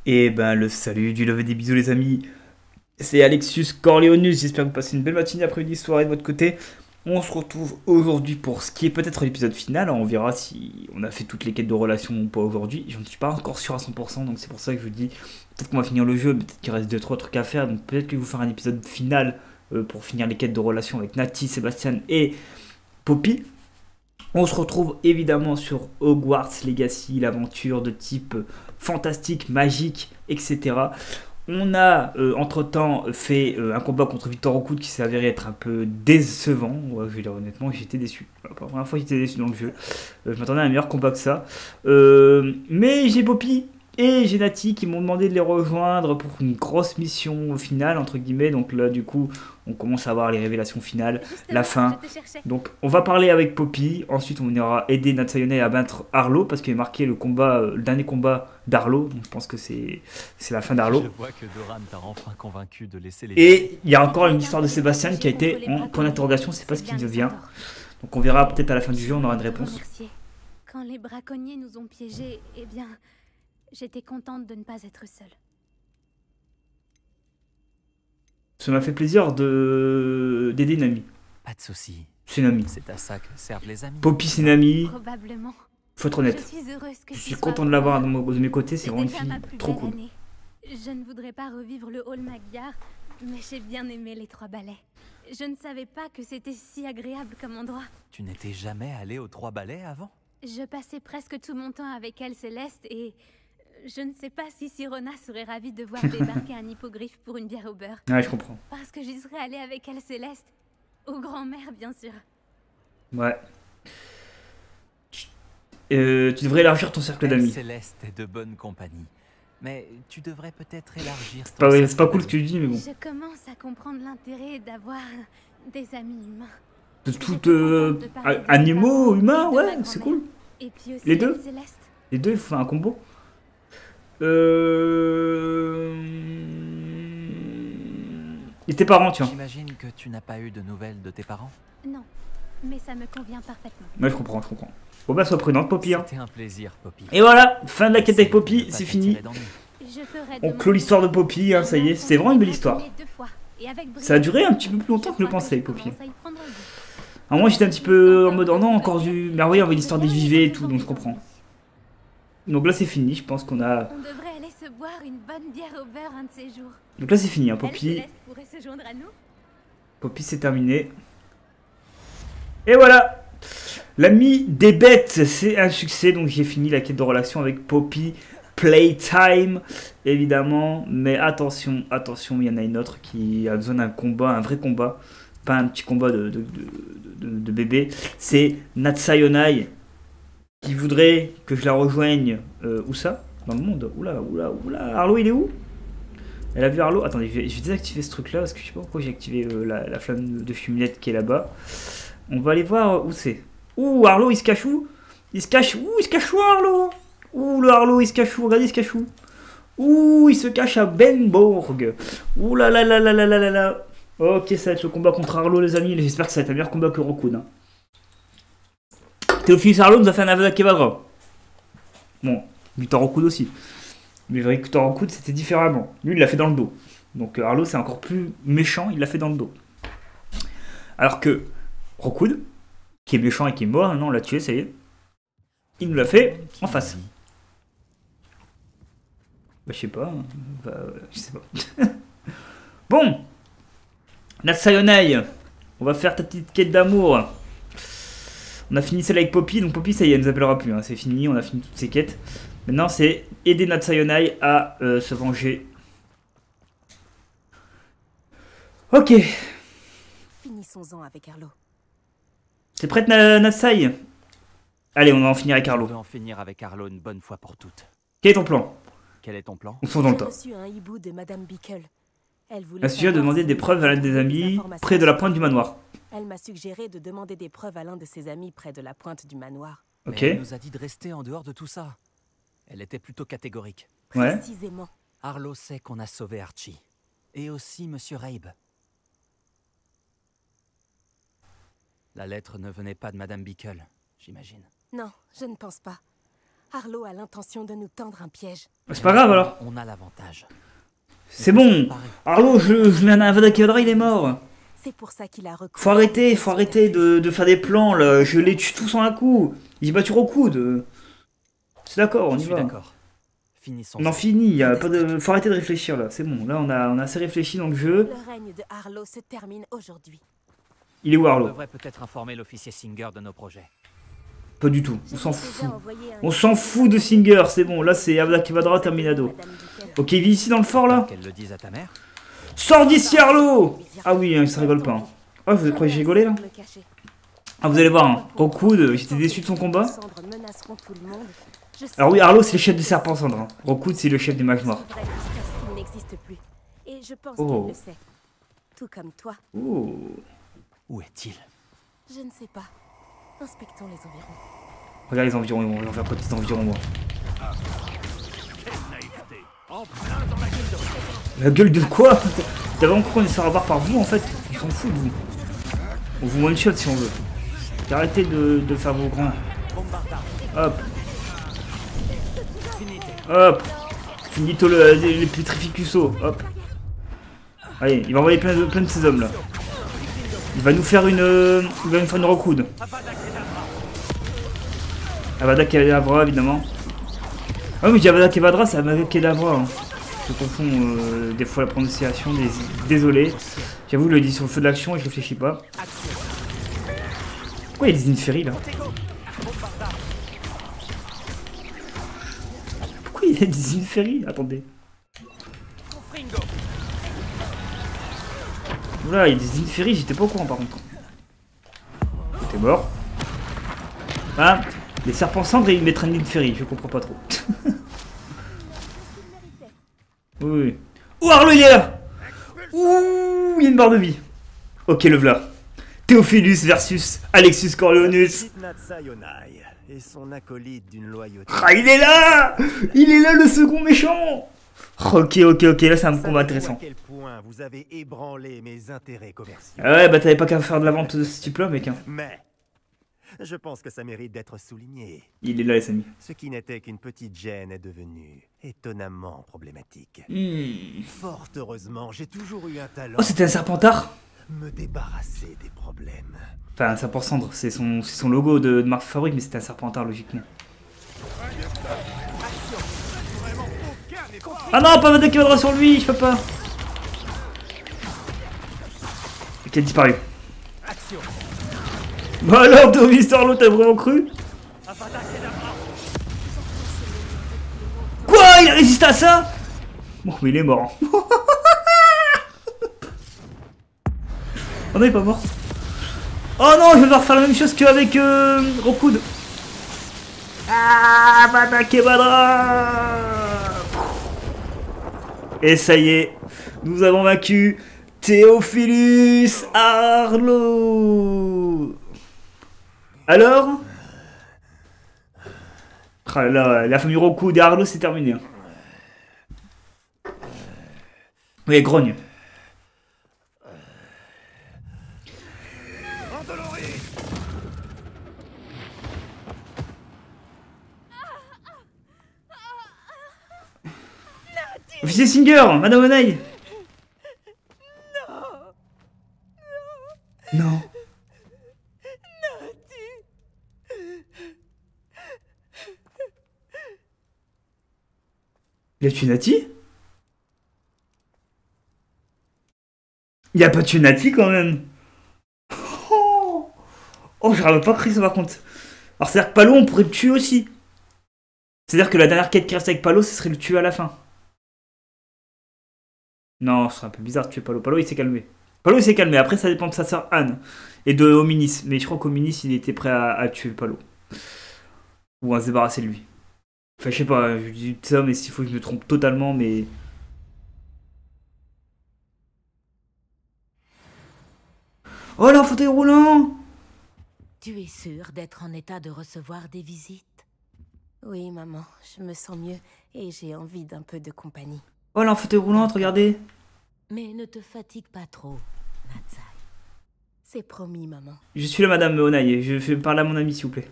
Et ben le salut du lever des bisous les amis, c'est Alexius Corleonus, j'espère que vous passez une belle matinée, après-midi, soirée de votre côté. On se retrouve aujourd'hui pour ce qui est peut-être l'épisode final, on verra si on a fait toutes les quêtes de relation ou pas aujourd'hui, je ne suis pas encore sûr à 100%, donc c'est pour ça que je vous dis, peut-être qu'on va finir le jeu, peut-être qu'il reste 2-3 trucs à faire, donc peut-être que je vais vous faire un épisode final pour finir les quêtes de relation avec Nati, Sébastien et Poppy. On se retrouve évidemment sur Hogwarts Legacy, l'aventure de type fantastique, magique, etc. On a entre-temps fait un combat contre Victor Rockwood qui s'est avéré être un peu décevant. Ouais, je vais dire honnêtement, j'étais déçu. Voilà, pour la première fois, j'étais déçu dans le jeu. Je m'attendais à un meilleur combat que ça. Mais j'ai Poppy et j'ai Nati qui m'ont demandé de les rejoindre pour une grosse mission finale, entre guillemets. Donc là, du coup, on commence à voir les révélations finales, la Justement, je fin. te cherchais. Donc on va parler avec Poppy, ensuite on ira aider Natsuyone à battre Arlo parce qu'il est marqué le combat, le dernier combat d'Arlo, donc je pense que c'est la fin Je d'Arlo. vois que Doran t'a enfin convaincu de laisser les vies. Et il y a C'est encore une quelqu'un histoire de pour se Sébastien qui a protéger contre été les en point braconniers. d'interrogation, c'est pas C'est ce bien qu'il devient. Gryffondor. Donc on verra peut-être à la fin du Je jeu, on aura une voulais te réponse. remercier. Quand les braconniers nous ont piégés, eh bien, j'étais contente de ne pas être seule. Ça m'a fait plaisir de d'aider une amie. Pas de soucis. C'est une amie. C'est à ça que servent les amis. Poppy c'est une amie, Probablement. faut être Je honnête. suis heureuse que Je tu suis sois content de l'avoir heureux. de mes côtés, c'est C'est vraiment une déjà fille ma plus trop belle cool. année. Je ne voudrais pas revivre le hall Magyar, mais j'ai bien aimé les 3 ballets. Je ne savais pas que c'était si agréable comme endroit. Tu n'étais jamais allé aux 3 ballets avant? Je passais presque tout mon temps avec elle, Céleste, et je ne sais pas si Sirona serait ravie de voir débarquer un hippogriffe pour une bière au beurre. Ouais, je comprends. Parce que j'y serais allée avec elle, Céleste. Aux grand-mères, bien sûr. Ouais. Tu devrais élargir ton cercle Elle, d'amis. Céleste, est de bonne compagnie. Mais tu devrais peut-être élargir ton C'est pas cercle cool ce que d'amis. tu dis, mais bon. Je commence à comprendre l'intérêt d'avoir des amis humains. De J'étais tout contente de parler de mes animaux, parents humains, et de ouais, ma c'est grand-mère. cool. Et puis aussi Les avec deux Céleste. Les deux, il faut faire un combo. Euh... Et tes parents, tiens. J'imagine que tu n'as pas eu de nouvelles de tes parents? Non, mais ça me convient parfaitement. Ouais, je comprends, je comprends. Bon bah, sois prudente, Poppy. Hein. C'était un plaisir, Poppy. Et voilà, fin de la quête avec Essaye de Poppy, ne pas c'est t'attirer fini. d'ennuis. Je ferai On de clôt mon l'histoire de possible. Poppy, hein, ça y est. On a C'était vraiment une belle histoire. braconné 2 fois, et avec Ça a brio. duré un petit peu plus longtemps que je le crois pensais, je Poppy. commence à y prendre goût. Alors moi, j'étais un petit peu en mode, oh non, encore du... Mais oui, on veut l'histoire des vivets et tout, donc je comprends. Donc là, c'est fini, je pense qu'on a... On devrait aller se boire une bonne bière au beurre un de ces jours. Donc là, c'est fini, hein, Elle, Poppy. Céleste, pourrait se joindre à nous. Poppy, c'est terminé. Et voilà, l'ami des bêtes, c'est un succès. Donc j'ai fini la quête de relation avec Poppy. Playtime, évidemment. Mais attention, attention, il y en a une autre qui a besoin d'un combat, un vrai combat. Pas un petit combat de bébé. C'est Natsayonai qui voudrait que je la rejoigne. Où ça? Dans le monde. Oula, oula, oula. Arlo, il est où? Elle a vu Arlo. Attendez, je vais désactiver ce truc là parce que je sais pas pourquoi j'ai activé la flamme de fumette qui est là-bas. On va aller voir où c'est. Ouh, Arlo, il se cache où? Il se cache où? Il se cache où, Arlo? Ouh, le Arlo, il se cache où? Regardez, il se cache où? Ouh, il se cache à Benborg. Ouh là là là là là là là là. Ok, ça va être le combat contre Arlo, les amis. J'espère que ça va être un meilleur combat que Rokun. Hein. Théophilus Arlo nous a fait un aveu à Kevadra. Bon, Victor Rokun aussi. Mais Victor Rokun, c'était différemment. Lui, il l'a fait dans le dos. Donc Arlo, c'est encore plus méchant, il l'a fait dans le dos. Alors que Rokun, qui est méchant et qui est mort, maintenant on l'a tué, ça y est. Il nous l'a fait en face. Bah, je sais pas. Hein. Bah, je sais pas. Bon, Natsayonai, on va faire ta petite quête d'amour. On a fini celle avec Poppy, donc Poppy, ça y est, elle nous appellera plus. Hein. C'est fini, on a fini toutes ces quêtes. Maintenant, c'est aider Natsayonai à se venger. Ok. Finissons-en avec Arlo. T'es prête, Natsai? Allez, on va en finir avec Je Arlo. veux en finir avec Arlo une bonne fois pour toutes. Quel est ton plan? Quel est ton plan? On fonce dans le J'ai tas. reçu un hibou de Madame Bickle. Elle voulait La sujet a savoir demandé si des nous preuves à l'un pouvions des trouver amis informations près de la sur pointe du manoir. Elle m'a suggéré de demander des preuves à l'un de ses amis près de la pointe du manoir. Mais Ok. elle nous a dit de rester en dehors de tout ça. Elle était plutôt catégorique. Ouais. Précisément. Arlo sait qu'on a sauvé Archie. Et aussi Monsieur Rabe. La lettre ne venait pas de Madame Bickle, j'imagine. Non, je ne pense pas. Arlo a l'intention de nous tendre un piège. C'est pas grave alors. On a l'avantage. C'est bon. Arlo, je mets un Avada Kedavra, il est mort. C'est pour ça qu'il a recours. Faut arrêter de faire des plans là. Je les tue tous en un coup. Ils se battent au coude. C'est d'accord, on y va. D'accord. Finissons. On en finit. Y a pas de... Faut arrêter de réfléchir là. C'est bon. Là, on a assez réfléchi dans le jeu. Le règne de Arlo se termine aujourd'hui. Il est où On Arlo? devrait peut-être informer l'officier Singer de nos projets. Pas du tout. On s'en fout. On s'en fout de Singer. C'est bon. Là, c'est Avada Kedavra terminado. Ok, il vit ici dans le fort là. Qu'elle le dise à ta mère. Sors d'ici Arlo. Ah oui, hein, ça rigole pas. Hein. Ah, vous croyez que j'ai rigolé là? Ah, vous allez voir, hein. Rockwood, j'étais déçu de son combat. Alors oui, Arlo c'est le chef des serpents cendres. Hein. Rockwood c'est le chef des mages noirs. Et je pense Oh. qu'elle le sait. Tout comme toi. Oh. Où est-il? Je ne sais pas. Inspectons les environs. Regarde les environs, on va faire quoi des environs moi. La gueule de quoi? T'as vraiment cru qu'on est à voir par vous en fait? On s'en fout de vous. On vous one shot si on veut. Arrêtez de faire vos grands. Hop. Hop. Finito les Petrificusso. Hop. Allez, il va envoyer plein de ces hommes là. Il va nous faire une Rockwood. Avada Kedavra évidemment. Ah oui, je dis Avada Kedavra, c'est Avada Kedavra. Hein. Je confonds des fois la prononciation, désolé. J'avoue, je le dis sur le feu de l'action et je réfléchis pas. Pourquoi il y a des inféries là? Pourquoi il y a des inféries? Attendez. Oula, il y a des inféries, j'étais pas au courant par contre. T'es mort. Ah, les serpents cendres et ils mettent une inférie, je comprends pas trop. Oui. Oh, Arlo il est là. Ouh, il y a une barre de vie. Ok, le v'là. Théophilus versus Alexius Corleonus. Et son acolyte d'une loyauté. Ah, il est là. Il est là le second méchant. Ok, là c'est un combat intéressant. À quel point vous avez ébranlé mes intérêts commerciaux. Ah ouais, bah t'avais pas qu'à faire de la vente de ce type-là, mec. Hein. Mais je pense que ça mérite d'être souligné. Il est là, les amis. Ce qui n'était qu'une petite gêne est devenu étonnamment problématique. Fort heureusement, j'ai toujours eu un talent. Oh, c'était un serpentard. Me débarrasser des problèmes. Enfin, un serpent cendre, c'est son logo de marque fabrique, mais c'était un serpentard logiquement. Ah non, pas Avada Kedavra sur lui, je peux pas. Ok, disparu. Bah alors, Mister Arlo, t'as vraiment cru? Quoi? Il a résisté à ça? Bon, mais il est mort. Oh non, il est pas mort. Oh non, je vais devoir faire la même chose qu'avec Rockwood. Ah, Avada Kedavra. Et ça y est, nous avons vaincu Théophilus Arlo. Alors? Ah là, la famille Rockwood et Arlo, c'est terminé. Oui, grogne. Officier Singer, Madame Onaï. Non. Il a tué Nati? Il a pas tué Nati quand même. Oh, j'aurais pas cru ça par contre. Alors c'est-à-dire que Palo on pourrait le tuer aussi. C'est-à-dire que la dernière quête qui reste avec Palo, ce serait le tuer à la fin. Non, ce serait un peu bizarre de tuer Palo. Palo il s'est calmé. Palo il s'est calmé, après ça dépend de sa sœur Anne. Et de Hominis. Mais je crois qu'Hominis il était prêt à tuer Palo. Ou à se débarrasser de lui. Enfin je sais pas, je dis ça mais s'il faut que je me trompe totalement mais... Oh là, fauteuil roulant! Tu es sûre d'être en état de recevoir des visites? Oui, maman, je me sens mieux et j'ai envie d'un peu de compagnie. Oh là, fauteuil roulant, regardez! Mais ne te fatigue pas trop, Natsai. C'est promis, maman. Je suis là, madame Onaï, je fais parler à mon ami, s'il vous plaît.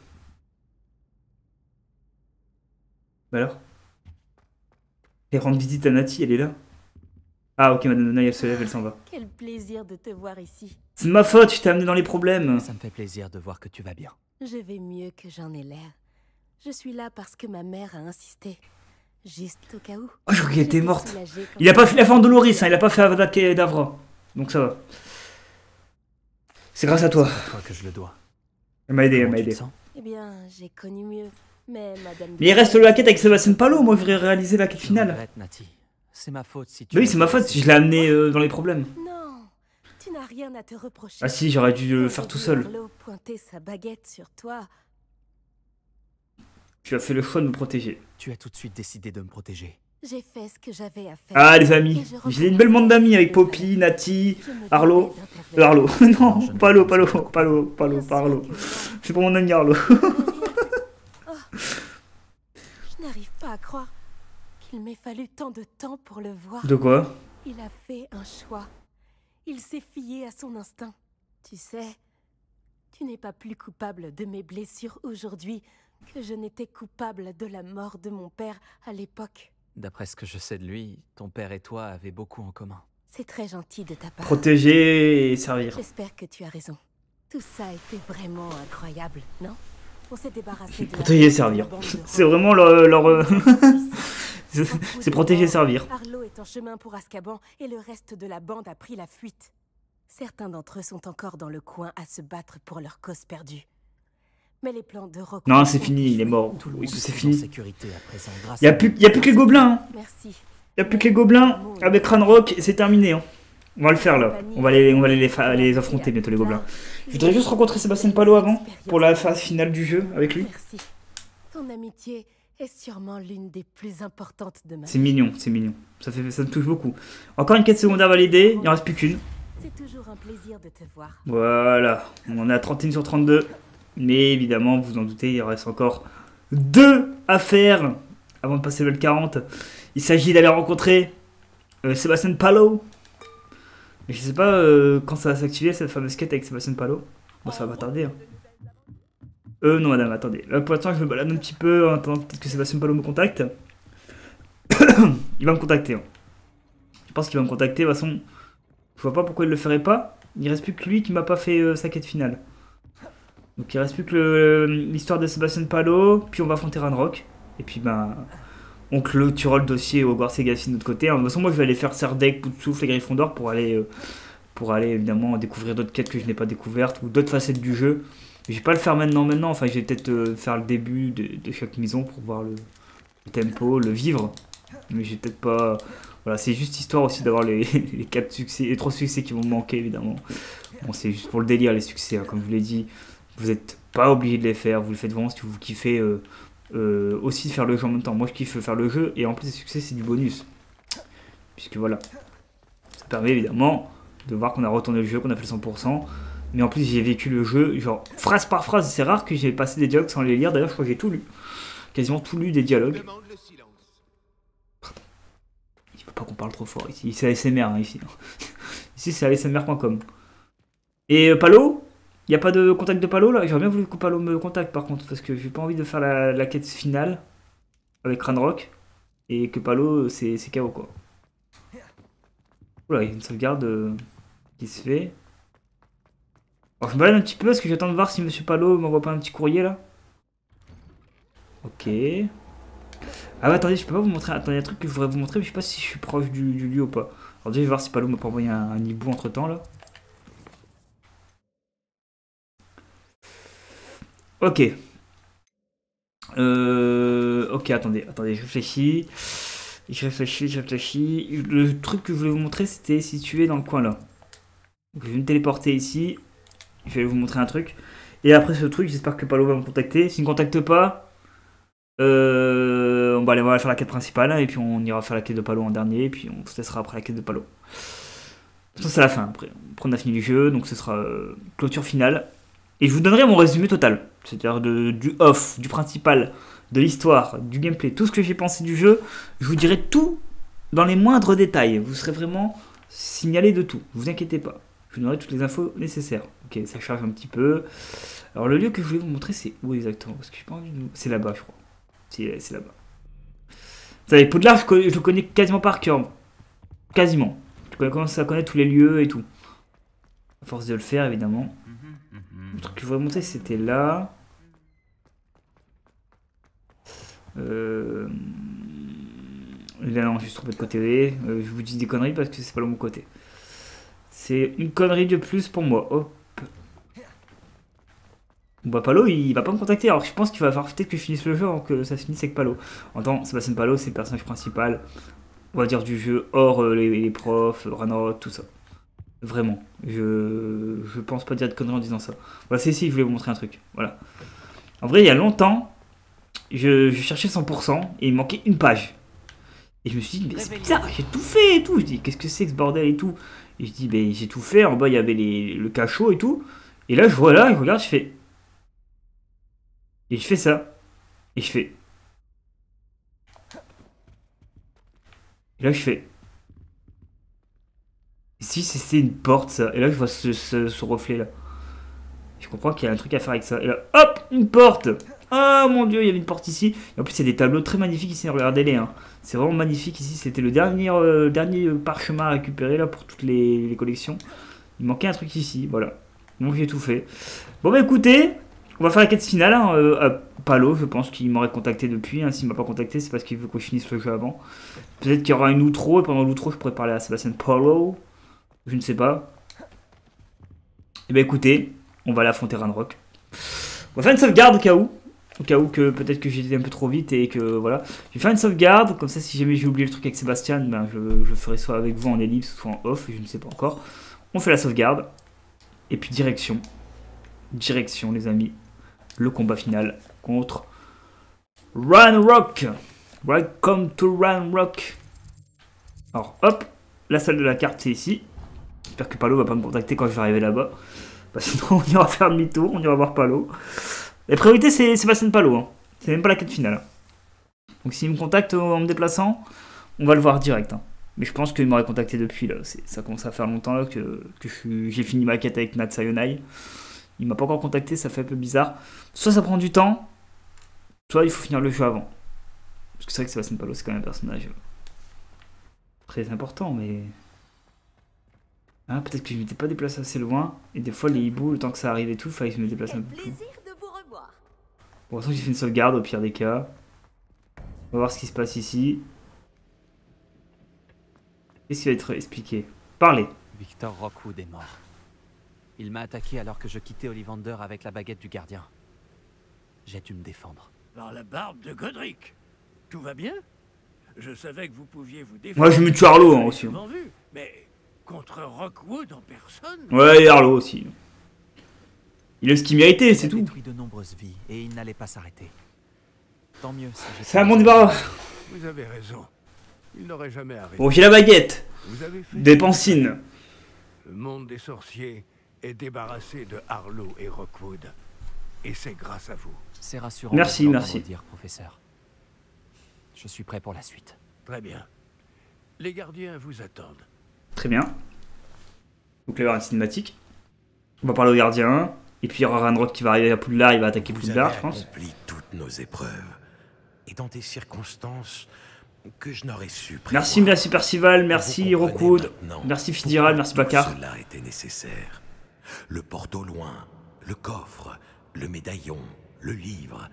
Bah alors? Et rendre visite à Nati, elle est là. Ah ok, Madame Donai, elle se lève, elle s'en va. Quel plaisir de te voir ici. C'est de ma faute, je t'ai amené dans les problèmes. Ça me fait plaisir de voir que tu vas bien. Je vais mieux que j'en ai l'air. Je suis là parce que ma mère a insisté. Juste au cas où. Oh, je crois qu'elle était J'étais morte. soulagée quand Il a pas fait elle la fin de Doloris, hein, il a pas fait Avada Kedavra. Donc ça va. C'est grâce à toi. C'est à toi que je le dois. Elle m'a aidé, elle Comment m'a tu te aidé. sens? Eh bien, j'ai connu mieux. Mais Madame... Mais il reste la quête avec Sébastien Palo, moi je voudrais réaliser la quête Je finale. regrette, Nati. C'est ma faute si tu... Bah oui, c'est ma faute si je l'ai amené dans les problèmes. Non, tu n'as rien à te reprocher. Ah si, j'aurais dû le Quand faire j'ai tout vu seul. Arlo pointer sa baguette sur toi. Tu as fait le choix de me protéger. Tu as tout de suite décidé de me protéger. J'ai fait ce que j'avais à faire. Ah les amis, Et je j'ai une belle bande d'amis avec Poppy, Nati, Arlo. Arlo, non, Palo, pas Arlo. C'est pour mon ami Arlo. Je n'arrive pas à croire qu'il m'ait fallu tant de temps pour le voir. De quoi? Il a fait un choix. Il s'est fié à son instinct. Tu sais, tu n'es pas plus coupable de mes blessures aujourd'hui que je n'étais coupable de la mort de mon père à l'époque. D'après ce que je sais de lui, ton père et toi avaient beaucoup en commun. C'est très gentil de ta part. Protéger et servir. J'espère que tu as raison. Tout ça a été vraiment incroyable, non? On s'est débarrassé de... Protéger et servir. C'est vraiment leur c'est protéger et servir. Arlo est en chemin pour Azkaban et le reste de la bande a pris la fuite. Certains d'entre eux sont encore dans le coin à se battre pour leur cause perdue. Mais les plans de recrutement... Non, c'est fini, il est mort. Tout le Oui, monde c'est est en fini. sécurité à présent, grâce Y a à plus, nous. y a plus que les gobelins. Hein. Merci. Y a plus que les gobelins avec Ranrock et c'est terminé. Hein. On va le faire là. On va les affronter bientôt les gobelins. Je voudrais juste rencontrer Sébastien Palo avant pour la phase finale du jeu avec lui. Merci. Ton amitié est sûrement l'une des plus importantes de ma C'est vie. mignon, c'est mignon. Ça me touche beaucoup. Encore une quête secondaire validée, il en reste plus qu'une. C'est toujours un plaisir de te voir. Voilà, on en est à 31 sur 32. Mais évidemment, vous vous en doutez, il reste encore 2 à faire avant de passer level 40. Il s'agit d'aller rencontrer Sébastien Palo. Mais je sais pas quand ça va s'activer cette fameuse quête avec Sébastien Palo. Bon, ça va pas tarder. Hein. Non madame, attendez. Là pour l'instant je me balade un petit peu en attendant peut-être que Sébastien Palo me contacte. Il va me contacter. Hein. Je pense qu'il va me contacter. De toute façon, je vois pas pourquoi il le ferait pas. Il reste plus que lui qui m'a pas fait sa quête finale. Donc il reste plus que l'histoire de Sébastien Palo. Puis on va affronter Ranrock. Et puis ben on clôturera le dossier au Hogwarts Legacy de notre côté. De toute façon moi je vais aller faire Serdaigle, Poudsoufle et Gryffondor pour aller évidemment découvrir d'autres quêtes que je n'ai pas découvertes ou d'autres facettes du jeu. Je vais pas le faire maintenant, enfin je vais peut-être faire le début de chaque maison pour voir le tempo, le vivre. Mais j'ai peut-être pas... Voilà, c'est juste histoire aussi d'avoir les 4 succès, les 3 succès qui vont me manquer évidemment. Bon, c'est juste pour le délire les succès, hein. Comme je vous l'ai dit, vous n'êtes pas obligé de les faire, vous le faites vraiment si vous kiffez aussi faire le jeu en même temps. Moi je kiffe faire le jeu et en plus les succès c'est du bonus. Puisque voilà, ça permet évidemment de voir qu'on a retourné le jeu, qu'on a fait le 100%. Mais en plus j'ai vécu le jeu, genre phrase par phrase, c'est rare que j'ai passé des dialogues sans les lire, d'ailleurs je crois que j'ai tout lu. Quasiment tout lu des dialogues. Il faut pas qu'on parle trop fort ici, c'est ASMR hein, ici. Ici c'est ASMR.com. Et Palo, il n'y a pas de contact de Palo là? J'aurais bien voulu que Palo me contacte par contre, parce que j'ai pas envie de faire la quête finale avec Ranrock. Et que Palo c'est KO quoi. Oula, il y a une sauvegarde qui se fait. Alors je me balade un petit peu parce que j'attends de voir si Monsieur Palo m'envoie pas un petit courrier là. Ok. Ah ouais, attendez, je peux pas vous montrer. Attendez, il y a un truc que je voudrais vous montrer, mais je sais pas si je suis proche du lieu ou pas. Alors déjà, je vais voir si Palo m'a pas envoyé un hibou entre temps là. Ok. Ok, attendez, je réfléchis. Je réfléchis. Le truc que je voulais vous montrer, c'était situé dans le coin là. Donc, je vais me téléporter ici. Je vais vous montrer un truc. Et après ce truc, j'espère que Palo va me contacter. S'il ne me contacte pas, on va aller faire la quête principale. Et puis on ira faire la quête de Palo en dernier. Et puis on se laissera après la quête de Palo. Ça c'est la fin. Après on a fini le jeu. Donc ce sera clôture finale. Et je vous donnerai mon résumé total. C'est-à-dire du off, du principal, de l'histoire, du gameplay. Tout ce que j'ai pensé du jeu. Je vous dirai tout dans les moindres détails. Vous serez vraiment signalé de tout. Ne vous inquiétez pas. Je vous donnerai toutes les infos nécessaires. Ok, ça charge un petit peu. Alors le lieu que je voulais vous montrer, c'est où exactement? Parce que j'ai pas envie de... C'est là-bas, je crois. C'est là-bas. Ça, les Poudlard, je le connais quasiment par cœur. Quasiment. Je commence à connaître tous les lieux et tout. À force de le faire, évidemment. Le truc que je voudrais montrer, c'était là. Là, non, je suis trompé de côté. Je vous dis des conneries parce que c'est pas le bon côté. C'est une connerie de plus pour moi. Hop. Bon, bah, Palo, il va pas me contacter. Alors, je pense qu'il va falloir peut-être que je finisse le jeu avant que ça se finisse avec Palo. En tant Sébastien Palo, c'est le personnage principal, on va dire, du jeu, hors les profs, Ranrock, tout ça. Vraiment. Je pense pas dire de conneries en disant ça. Voilà, c'est ici, je voulais vous montrer un truc. Voilà. En vrai, il y a longtemps, je cherchais 100% et il me manquait une page. Et je me suis dit, mais c'est bizarre, j'ai tout fait et tout. Je dis, qu'est-ce que c'est que ce bordel et tout. Et je dis, ben j'ai tout fait. En bas, il y avait le cachot et tout. Et là, je vois là, je regarde, je fais. Et je fais ça. Et je fais. Et là, je fais. Si c'était une porte, ça. Et là, je vois ce reflet là. Je comprends qu'il y a un truc à faire avec ça. Et là, hop, une porte. Oh mon dieu, il y avait une porte ici. Et en plus, il y a des tableaux très magnifiques ici. Regardez-les. Hein. C'est vraiment magnifique ici. C'était le dernier parchemin à récupérer là pour toutes les collections. Il manquait un truc ici. Voilà. Donc, j'ai tout fait. Bon, bah écoutez, on va faire la quête finale. Hein, Palo, je pense qu'il m'aurait contacté depuis. Hein. S'il m'a pas contacté, c'est parce qu'il veut que je finisse le jeu avant. Peut-être qu'il y aura une outro. Et pendant l'outro, je pourrais parler à Sébastien Palo. Je ne sais pas. Et bah écoutez, on va aller affronter Ranrock. On va faire une sauvegarde au cas où. Au cas où que peut-être que j'ai été un peu trop vite et que voilà. Je vais faire une sauvegarde. Comme ça, si jamais j'ai oublié le truc avec Sébastien, ben, je ferai soit avec vous en ellipse, soit en off. Je ne sais pas encore. On fait la sauvegarde. Et puis direction. Direction, les amis. Le combat final contre Ranrock. Welcome to Ranrock. Alors, hop. La salle de la carte, c'est ici. J'espère que Palo va pas me contacter quand je vais arriver là-bas. Bah, sinon, on ira faire demi-tour. On ira voir Palo. La priorité, c'est Sébastien Palo. Hein. C'est même pas la quête finale. Donc, s'il me contacte en me déplaçant, on va le voir direct. Hein. Mais je pense qu'il m'aurait contacté depuis. Là. Ça commence à faire longtemps là, que j'ai fini ma quête avec Nat Sayonai. Il m'a pas encore contacté, ça fait un peu bizarre. Soit ça prend du temps, soit il faut finir le jeu avant. Parce que c'est vrai que Sébastien Palo, c'est quand même un personnage très important, mais. Ah, peut-être que je m'étais pas déplacé assez loin. Et des fois, les hiboux, le temps que ça arrive et tout, il fallait que je me déplace un peu plus. Pour l'instant, j'ai fait une sauvegarde au pire des cas. On va voir ce qui se passe ici. Qu'est-ce qui va être expliqué? Parlez. Victor Rockwood est mort. Il m'a attaqué alors que je quittais Ollivander avec la baguette du gardien. J'ai dû me défendre. Par la barbe de Godric. Tout va bien? Je savais que vous pouviez vous défendre. Moi, je me tue Arlo hein, aussi. Vu, mais contre Rockwood en personne? Ouais, et Arlo aussi. Il a ce qu'il méritait, c'est tout. Il a détruit de nombreuses vies et il n'allait pas s'arrêter. Tant mieux si c'est à mon débarras. Vous avez raison. Il n'aurait jamais arrêté. Bon, j'ai la baguette. Vous avez fait des pancines. Le monde des sorciers est débarrassé de Arlo et Rockwood. Et c'est grâce à vous. C'est rassurant. Merci, merci. Dire, professeur. Je suis prêt pour la suite. Très bien. Les gardiens vous attendent. Très bien. Donc là, il y aura une cinématique. On va parler au gardien. Et puis il y aura Ranrock qui va arriver à Poudlard, il va attaquer Poudlard, je pense. Vous avez accompli toutes nos épreuves. Et dans des circonstances que je n'aurais su prévoir. Merci Percival, merci Rockwood, merci Fidiral, merci Baccar. Cela était nécessaire. Le porte au loin, le coffre, le médaillon, le livre,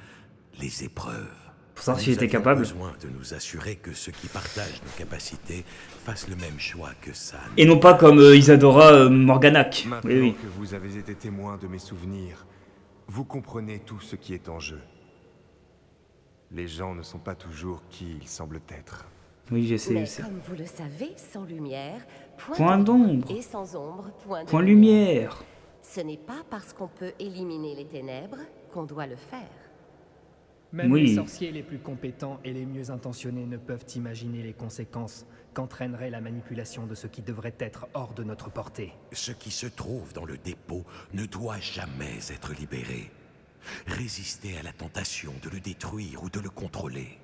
les épreuves. Pour savoir si j'étais capable. Nous avions besoin de nous assurer que ceux qui partagent nos capacités fassent le même choix que San. Et non pas comme Isadora Morganac. Maintenant oui. que vous avez été témoin de mes souvenirs, vous comprenez tout ce qui est en jeu. Les gens ne sont pas toujours qui ils semblent être. Oui, je sais. Mais comme vous le savez, sans lumière, point d'ombre. Et sans ombre, point de lumière. Ce n'est pas parce qu'on peut éliminer les ténèbres qu'on doit le faire. Même les sorciers les plus compétents et les mieux intentionnés ne peuvent imaginer les conséquences qu'entraînerait la manipulation de ce qui devrait être hors de notre portée. Ce qui se trouve dans le dépôt ne doit jamais être libéré. Résistez à la tentation de le détruire ou de le contrôler.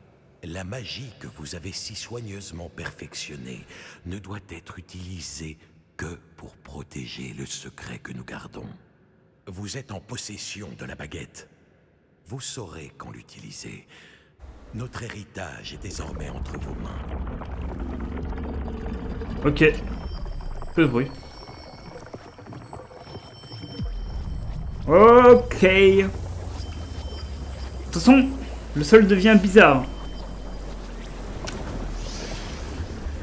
La magie que vous avez si soigneusement perfectionnée ne doit être utilisée que pour protéger le secret que nous gardons. Vous êtes en possession de la baguette. Vous saurez quand l'utiliser. Notre héritage est désormais entre vos mains. Ok. Peu de bruit. Ok. De toute façon, le sol devient bizarre.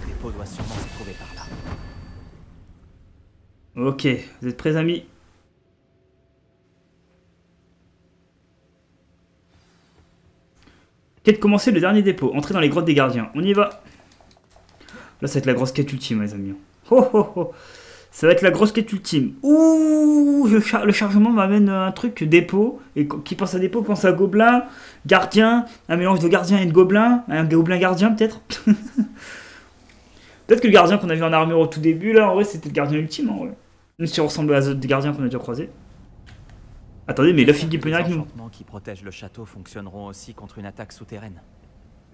Le dépôt doit sûrement se trouver par là. Ok, vous êtes prêts, amis? Quête commencer, le dernier dépôt. Entrer dans les grottes des gardiens. On y va. Là, ça va être la grosse quête ultime, les amis. Oh, oh, oh. Ça va être la grosse quête ultime. Ouh, le chargement m'amène un truc dépôt. Et qui pense à dépôt pense à gobelin, gardien, un mélange de gardien et de gobelin. Un gobelin gardien, peut-être. Peut-être que le gardien qu'on a vu en armure au tout début, là, en vrai, c'était le gardien ultime, en vrai. Même si on ressemble à d'autres gardiens qu'on a déjà croisés. Attendez, mais Luffy peut venir avec nous. Les enchantements qui protègent le château fonctionneront aussi contre une attaque souterraine.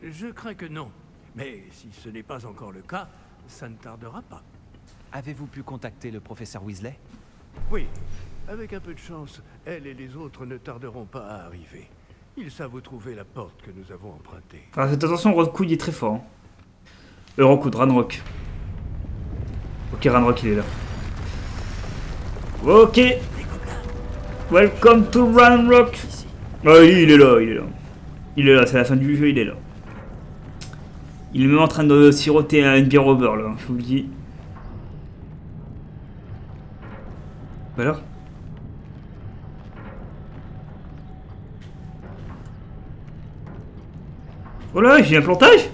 Je crains que non. Mais si ce n'est pas encore le cas, ça ne tardera pas. Avez-vous pu contacter le professeur Weasley? Oui. Avec un peu de chance, elle et les autres ne tarderont pas à arriver. Ils savent où trouver la porte que nous avons empruntée. Ah, faites attention, Rockwood est très fort. Hein. Rockwood, Ranrock. Ok, Ranrock, il est là. Ok. Welcome to Ranrock. Ah, il est là, il est là. Il est là, c'est la fin du jeu, il est là. Il est même en train de siroter une bière au beurre, là, je vous le dis. Bah alors? Oh là, j'ai un plantage?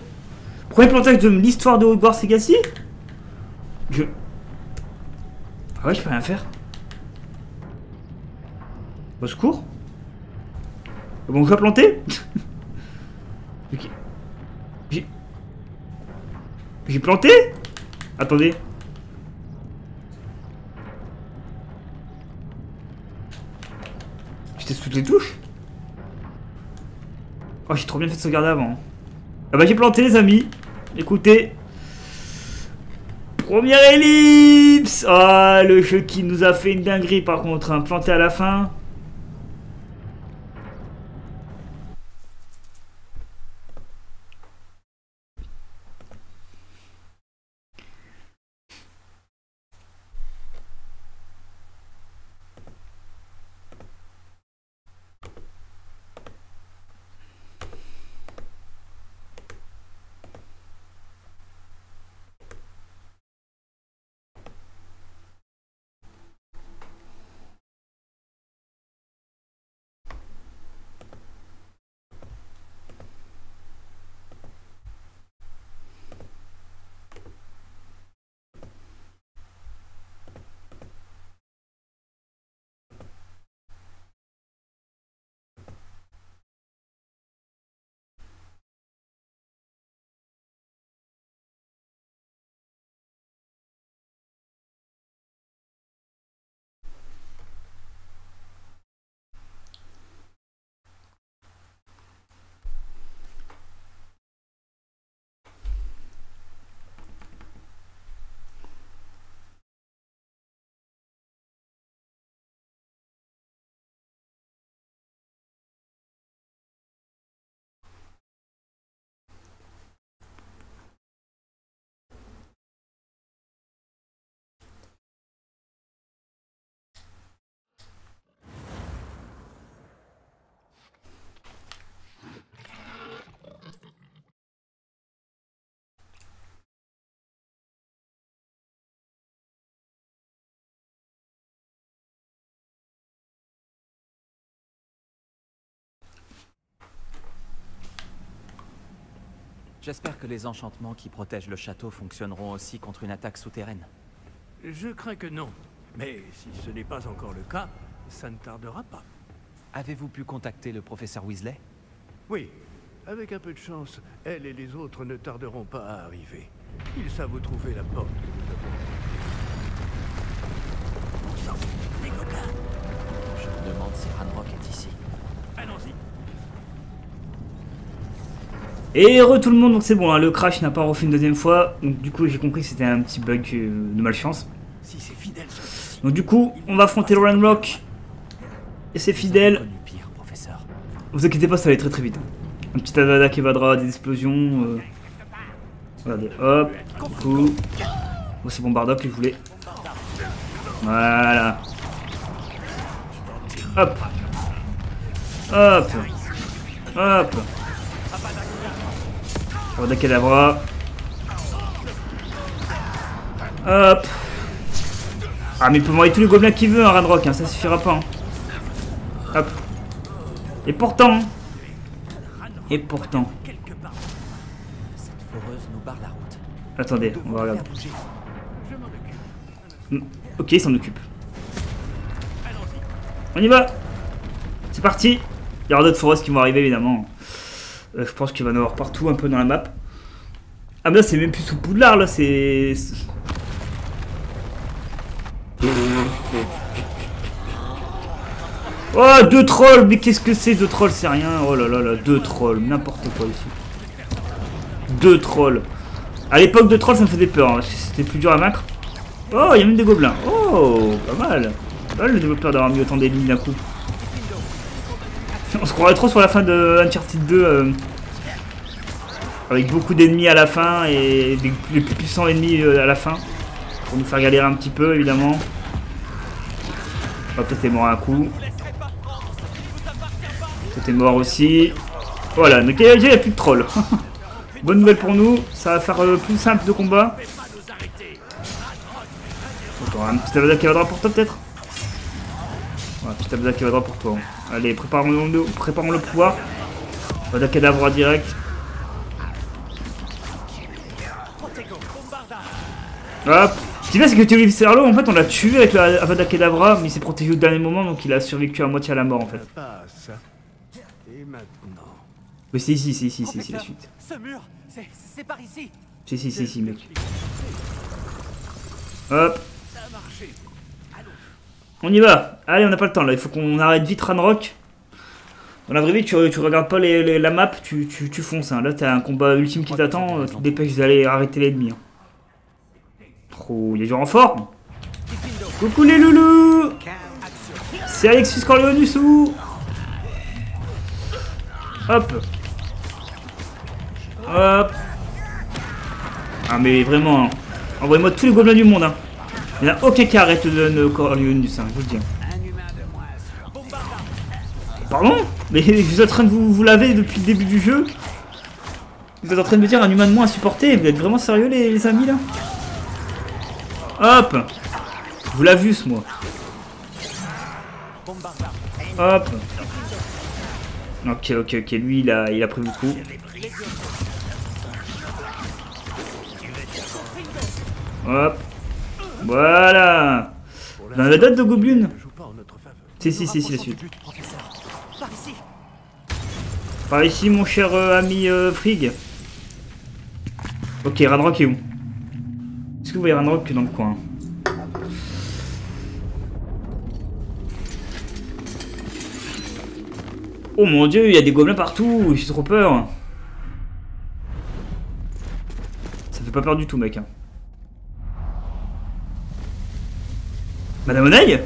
Premier plantage de l'histoire de Hogwarts Legacy? Ah ouais, je peux rien faire. Au secours? Bon, je vais planter? Ok. J'ai planté? Attendez. J'étais sous toutes les touches? Oh, j'ai trop bien fait de sauvegarder avant. Ah bah j'ai planté, les amis. Écoutez. Première ellipse. Ah, le jeu qui nous a fait une dinguerie par contre, hein, planté à la fin. J'espère que les enchantements qui protègent le château fonctionneront aussi contre une attaque souterraine. Je crains que non. Mais si ce n'est pas encore le cas, ça ne tardera pas. Avez-vous pu contacter le professeur Weasley? Oui. Avec un peu de chance, elle et les autres ne tarderont pas à arriver. Ils savent où trouver la porte que nous avons empruntée. On sort, les gobelins. Je me demande si Ranrock est ici. Allons-y. Et heureux tout le monde, donc c'est bon, hein, le crash n'a pas refait une deuxième fois. Donc du coup j'ai compris que c'était un petit bug de malchance. Si c'est fidèle, donc du coup on va affronter le Ranrock. Et c'est fidèle. Pire, professeur. Vous inquiétez pas, ça va aller très très vite. Un petit Avada Kedavra, des explosions. Regardez, hop, coucou. Oh, c'est Bombarda que je voulais. Voilà. Hop. Hop. Hop. Avada Kedavra. Hop. Ah mais il peut m'envoyer tous les gobelins qu'il veut, hein, Ranrock, hein, ça suffira pas. Hein. Hop. Et pourtant. Et pourtant. Attendez, on va regarder. Ok, il s'en occupe. On y va. C'est parti. Il y aura d'autres forêts qui vont arriver évidemment. Je pense qu'il va y en avoir partout un peu dans la map. Ah mais là c'est même plus sous Poudlard là, c'est... Oh, 2 trolls. Mais qu'est-ce que c'est 2 trolls? C'est rien. Oh là là là, 2 trolls. N'importe quoi ici. 2 trolls. À l'époque de trolls ça me faisait peur, hein, parce que c'était plus dur à vaincre. Oh, il y a même des gobelins. Oh, pas mal. Pas mal le développeur d'avoir mis autant d'ennemis d'un coup. On se croirait trop sur la fin de Uncharted 2. Avec beaucoup d'ennemis à la fin et les plus puissants ennemis à la fin. Pour nous faire galérer un petit peu évidemment. Oh, toi t'es mort à un coup. Toi t'es mort aussi. Voilà, donc il n'y a plus de trolls. Bonne nouvelle pour nous, ça va faire plus simple de combat. Encore un petit Avada Kedavra pour toi peut-être. Ouais, un petit Avada Kedavra pour toi. Allez, préparons le pouvoir. Avada Kedavra direct. Hop. Ce qui est bien c'est que Théophile Serlo en fait on l'a tué avec la Avada Kedavra mais il s'est protégé au dernier moment donc il a survécu à moitié à la mort en fait. Et maintenant. Oui si la suite. Ce mur, c'est par ici. Si mec. Hop. On y va. Allez on n'a pas le temps là, il faut qu'on arrête vite Ranrock. Dans la vraie vie tu regardes pas la map, tu fonces hein. Là t'as un combat ultime qui t'attend, tu te dépêches d'aller arrêter l'ennemi hein. Oh, il y a du renfort. Coucou les loulous. C'est Alexis Corleonus ou... Hop. Hop. Ah mais vraiment, hein. Envoyez-moi tous les gobelins du monde hein. Il n'y en a aucun qui arrête de Corleonus hein, je vous le dis. Pardon? Mais vous êtes en train de vous laver depuis le début du jeu. Vous êtes en train de me dire un humain de moins à supporter. Vous êtes vraiment sérieux les amis là? Hop. Vous l'avez vu ce moi. Hop. Ok, lui il a pris le coup. Hop. Voilà. Dans la date de Goblin. Si, la suite. Par ici mon cher ami Frigg. Ok, Ranrock est où? Est-ce que vous voyez Ranrock dans le coin? Oh mon dieu, il y a des gobelins partout, j'ai trop peur. Ça fait pas peur du tout mec. Madame Oneille?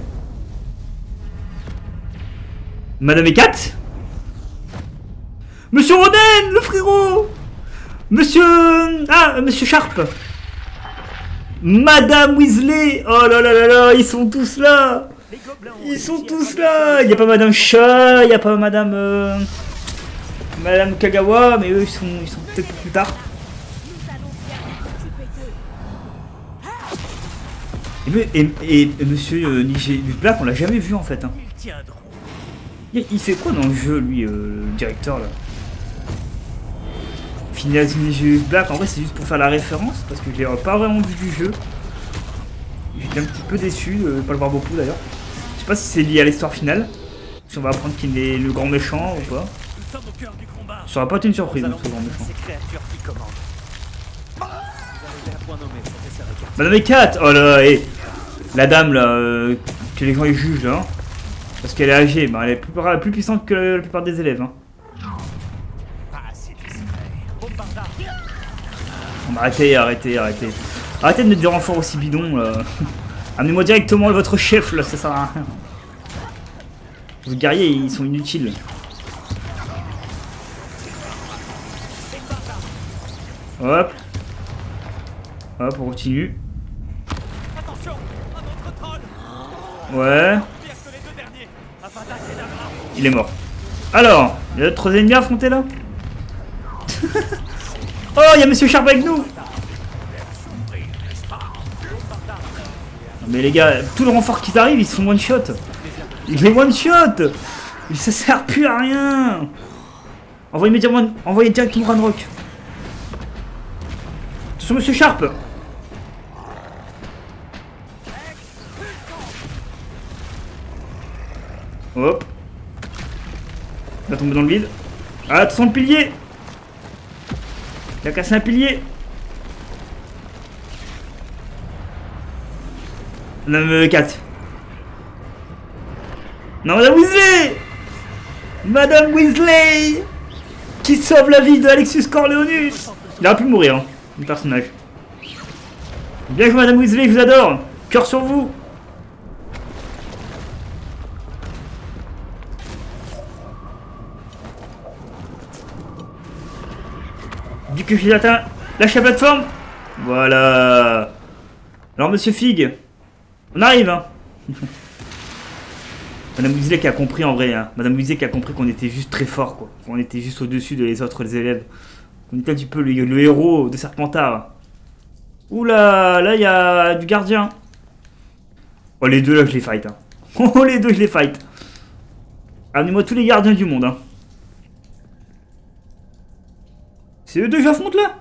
Madame Ekat? Monsieur Roden, le frérot! Monsieur... Ah, Monsieur Sharp. Madame Weasley. Oh là là là là, ils sont tous là. Ils sont tous là. Il n'y a pas Madame Chat, il n'y a pas Madame... Madame Kagawa, mais eux ils sont peut-être pour plus tard. Et Monsieur Nigel Black, on l'a jamais vu en fait. Hein. Il fait quoi dans le jeu lui, le directeur là? Phineas Nigel Black, en vrai c'est juste pour faire la référence, parce que je l'ai pas vraiment vu du jeu. J'étais un petit peu déçu de pas le voir beaucoup d'ailleurs. Je sais pas si c'est lié à l'histoire finale, si on va apprendre qu'il est le grand méchant ou pas. Ça aurait pas été une surprise, hein, ce grand méchant. Madame Ekat, oh là, et la dame là, que les gens ils jugent là, hein, parce qu'elle est âgée, bah, elle est plus puissante que la plupart des élèves. Hein. Bon, arrêtez. Arrêtez de mettre des renforts aussi bidons là. Amenez-moi directement votre chef là, ça sert à rien. Les guerriers ils sont inutiles. Hop. Hop, on continue. Attention à notre troll. Ouais. Pire que les deux derniers. Avada Kedavra. Il est mort. Alors, il y a d'autres ennemis à affronter là. Oh, il y a Monsieur Sharp avec nous. Mais les gars, tout le renfort qui arrive, ils se font one shot. Ils les one shot. Ça sert plus à rien. Envoyez directement Ranrock. Attention Monsieur Sharp. Hop. Il va tomber dans le vide. Ah, attention le pilier. Il a cassé un pilier. Madame 4. Non, Madame Weasley. Madame Weasley qui sauve la vie de Alexis Corleonus. Il aurait pu mourir, hein, le personnage. Bien joué Madame Weasley, je vous adore. Cœur sur vous. Du que j'ai atteint. Lâche la plateforme. Voilà. Alors Monsieur Fig, on arrive, hein. Madame Weasley qui a compris en vrai, hein. Madame Weasley qui a compris qu'on était juste très fort, quoi. On était juste au-dessus de les autres élèves. On était un petit peu le héros de Serpentard. Oula, là il y a du gardien. Oh les deux là je les fight, hein. Oh les deux je les fight. Amenez-moi tous les gardiens du monde, hein. C'est eux deux que j'affronte là.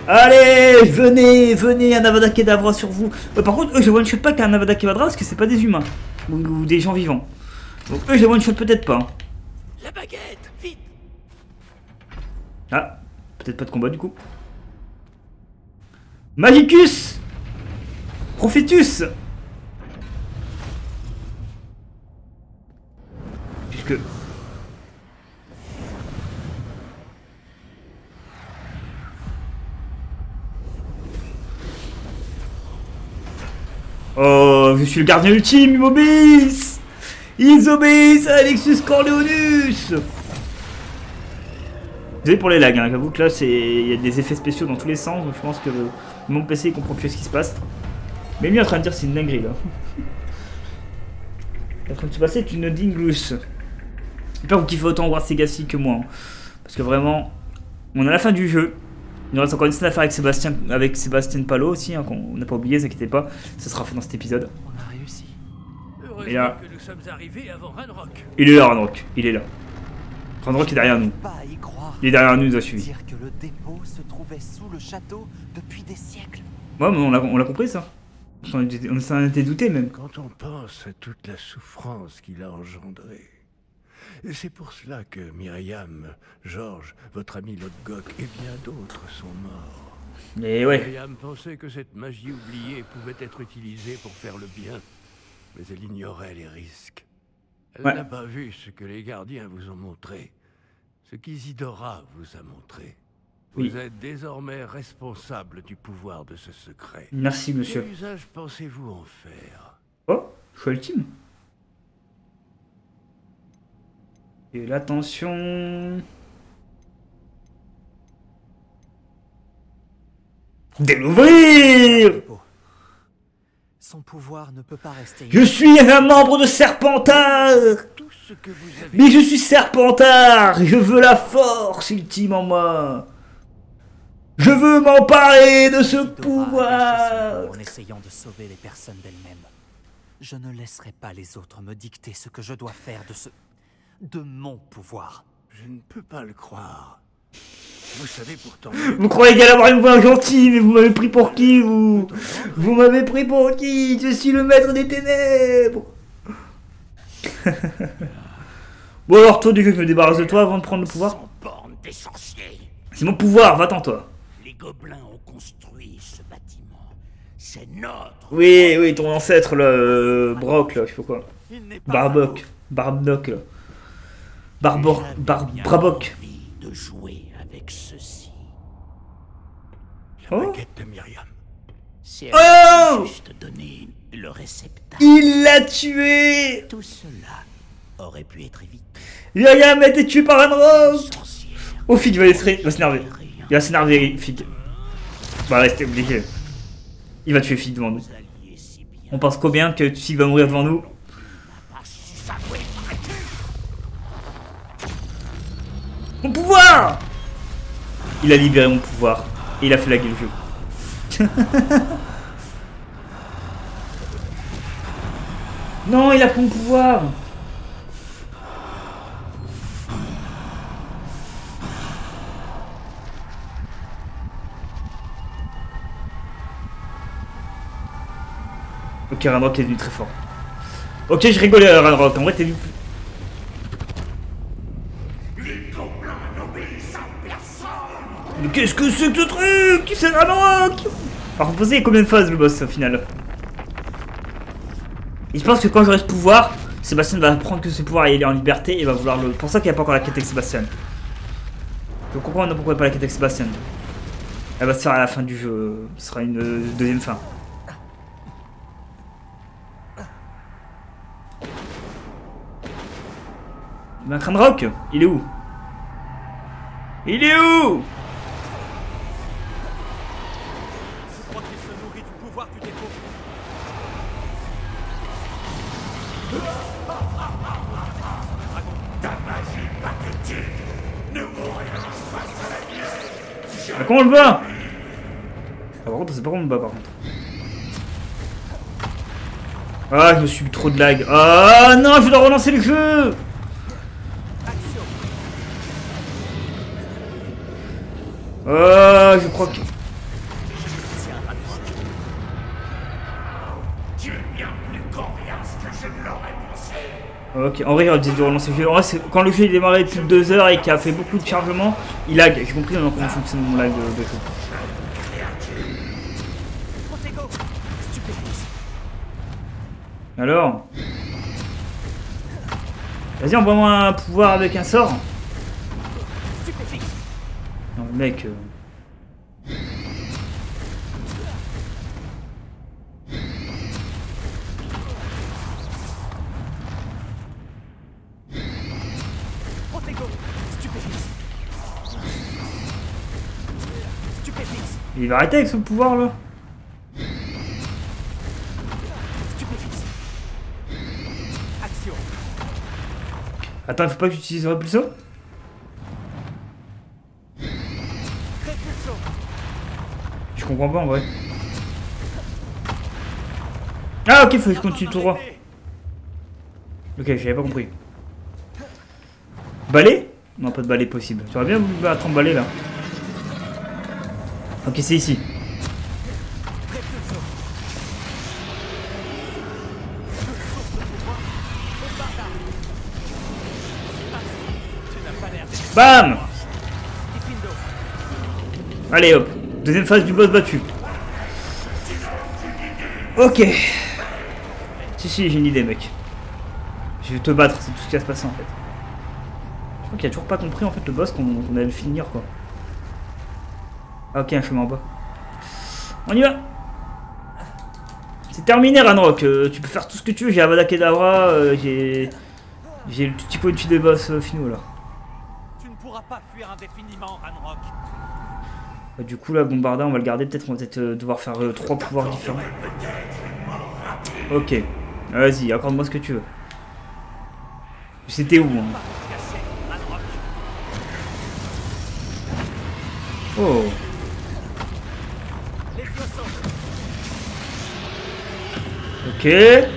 Allez, venez, un Avada Kedavra sur vous. Par contre, eux je one shot pas qu'un Avada Kedavra parce que c'est pas des humains. Ou des gens vivants. Donc eux je one shot peut-être pas, hein. La baguette, vite. Ah, peut-être pas de combat du coup. Magicus Prophétus. Puisque... Oh, je suis le gardien ultime, ils m'obéissent. Ils obéissent à Alexis Corleonus. Désolé pour les lags, hein. J'avoue que là il y a des effets spéciaux dans tous les sens, donc je pense que mon PC il comprend plus ce qui se passe. Mais lui est en train de dire c'est une dinguerie là. Il est en train de se passer une dinglus. J'espère que vous kiffez autant voir Segassi que moi, hein. Parce que vraiment, on est à la fin du jeu. Il nous reste encore une scène à faire avec Sébastien Palo aussi, hein, qu'on n'a pas oublié, ne vous inquiétez pas, ça sera fait dans cet épisode. On a réussi. Et là, que nous sommes arrivés avant Ranrock. il est là Ranrock, il est là. Ranrock est derrière nous. Pas à y croire. Il est derrière nous, il nous a suivi. Dire que le dépôt se trouvait sous le château depuis des siècles. Ouais, mais on l'a compris ça. On s'en était douté même. Quand on pense à toute la souffrance qu'il a engendrée. C'est pour cela que Myriam, Georges, votre ami Lodgok et bien d'autres sont morts. Mais ouais. Myriam pensait que cette magie oubliée pouvait être utilisée pour faire le bien, mais elle ignorait les risques. Elle n'a pas vu ce que les gardiens vous ont montré, ce qu'Isidora vous a montré. Vous êtes désormais responsable du pouvoir de ce secret. Merci, monsieur. Quel usage pensez-vous en faire? Oh, je suis ultime. Et l'attention... de l'ouvrir. Son pouvoir ne peut pas rester. Je suis un membre de Serpentard. Mais je suis Serpentard. Je veux la force ultime en moi. Je veux m'emparer de ce pouvoir. En essayant de sauver les personnes d'elles-mêmes. Je ne laisserai pas les autres me dicter ce que je dois faire de mon pouvoir. Je ne peux pas le croire. Vous savez pourtant... Vous croyez qu'elle avoir une voix gentille, mais vous m'avez pris pour qui, vous? Vous m'avez pris pour qui? Je suis le maître des ténèbres. Bon alors toi, du coup, je me débarrasse de toi avant de prendre le pouvoir. C'est mon pouvoir, va-t'en toi. Les gobelins ont construit ce bâtiment. C'est notre... Oui, ton ancêtre, là, Brock, là, je sais pas quoi. Barbock, là. Brabock. de jouer avec ceci. La baguette de Myriam. Si elle avait juste donné le réceptacle. Il l'a tué. Tout cela aurait pu être évité. Myriam a été tué par Ranrock. Oh, Fig va s'énerver. Il va s'énerver, Fig. Bah restez obligé. Il va tuer Fig devant nous. On pense combien que Fig va mourir devant nous? Mon pouvoir! Il a libéré mon pouvoir. Et il a fait la gueule jeu. Non, il a pris mon pouvoir! Ok, Ranrock est devenu très fort. Ok, je rigolais à Ranrock. En vrai, t'es vu. Mais qu'est-ce que c'est que ce truc? Qui c'est Ranrock? Par contre, vous savez combien de phases le boss au final? Il pense que quand j'aurai ce pouvoir, Sébastien va prendre que ce pouvoir et il est en liberté et va vouloir le. Pour ça qu'il n'y a pas encore la quête avec Sébastien. Je comprends pourquoi il n'y a pas la quête avec Sébastien. Elle va se faire à la fin du jeu. Ce sera une deuxième fin. Ben, Ranrock, il est où? Il est où? Je crois qu'il se nourrit du pouvoir du dépôt. Ta magie pathétique ne mourra face à la mienne. Ah, comment on le bat? Ah, par contre, c'est pas comment on le bat par contre. Ah, je me suis eu trop de lag. Ah non, je dois relancer le jeu. Je crois que... Tu es bien plus coriace que je ne l'aurais pensé. Ok, en vrai, j'aurais dû relancer le jeu. En vrai, quand le jeu il démarrait depuis 2 heures et qu'il a fait beaucoup de chargement, il lag. J'ai compris maintenant comment fonctionne mon lag de jeu. Alors? Vas-y, envoie-moi un pouvoir avec un sort. Non, mec... Il va arrêter avec ce pouvoir là. Attends, il faut pas que j'utilise Repulso. Je comprends pas en vrai. Ah ok, faut que je continue tout droit. Ok, j'avais pas compris. Balai? Non, pas de balai possible. Tu aurais bien voulu battre en balai là. Ok, c'est ici. Bam! Allez hop, deuxième phase du boss battu. Ok. Si, j'ai une idée mec. Je vais te battre, c'est tout ce qui va se passer en fait. Je crois qu'il a toujours pas compris en fait le boss qu'on allait le finir quoi. Ah, ok, un chemin en bas. On y va. C'est terminé Ranrock, tu peux faire tout ce que tu veux, j'ai Avada Kedavra, j'ai le petit point de boss finaux là. Tu ne pourras pas fuir indéfiniment, Ranrock. Du coup là, Bombarda, on va le garder, peut-être on va peut-être devoir faire 3 pouvoirs différents. Ok, vas-y, accorde-moi ce que tu veux. C'était où hein? Oh. Ok. C'est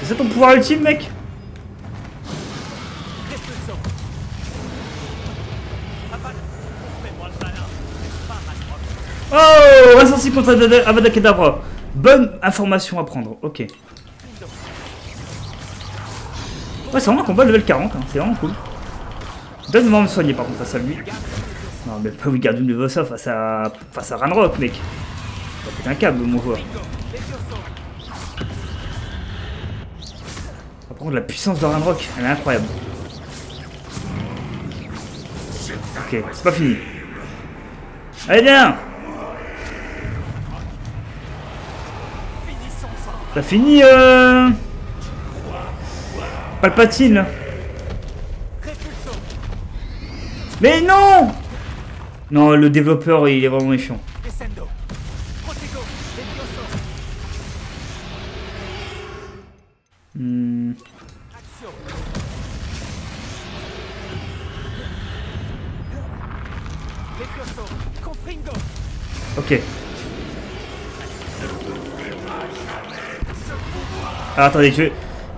ça ton pouvoir ultime, mec? Oh, insensé contre Avada Kedavra. Bonne information à prendre, ok. Ouais, c'est vraiment un combat level 40, hein. C'est vraiment cool. Donne-moi me soigner par contre face à lui. Non, mais pas vous garder une ça face à Ranrock, mec. Ça peut être un câble, mon joueur. Par contre, la puissance de Ranrock, elle est incroyable. Ok, c'est pas fini. Allez, viens! T'as fini, Palpatine, là. Mais non! Non, le développeur, il est vraiment méchant. Ok. Alors, attendez, je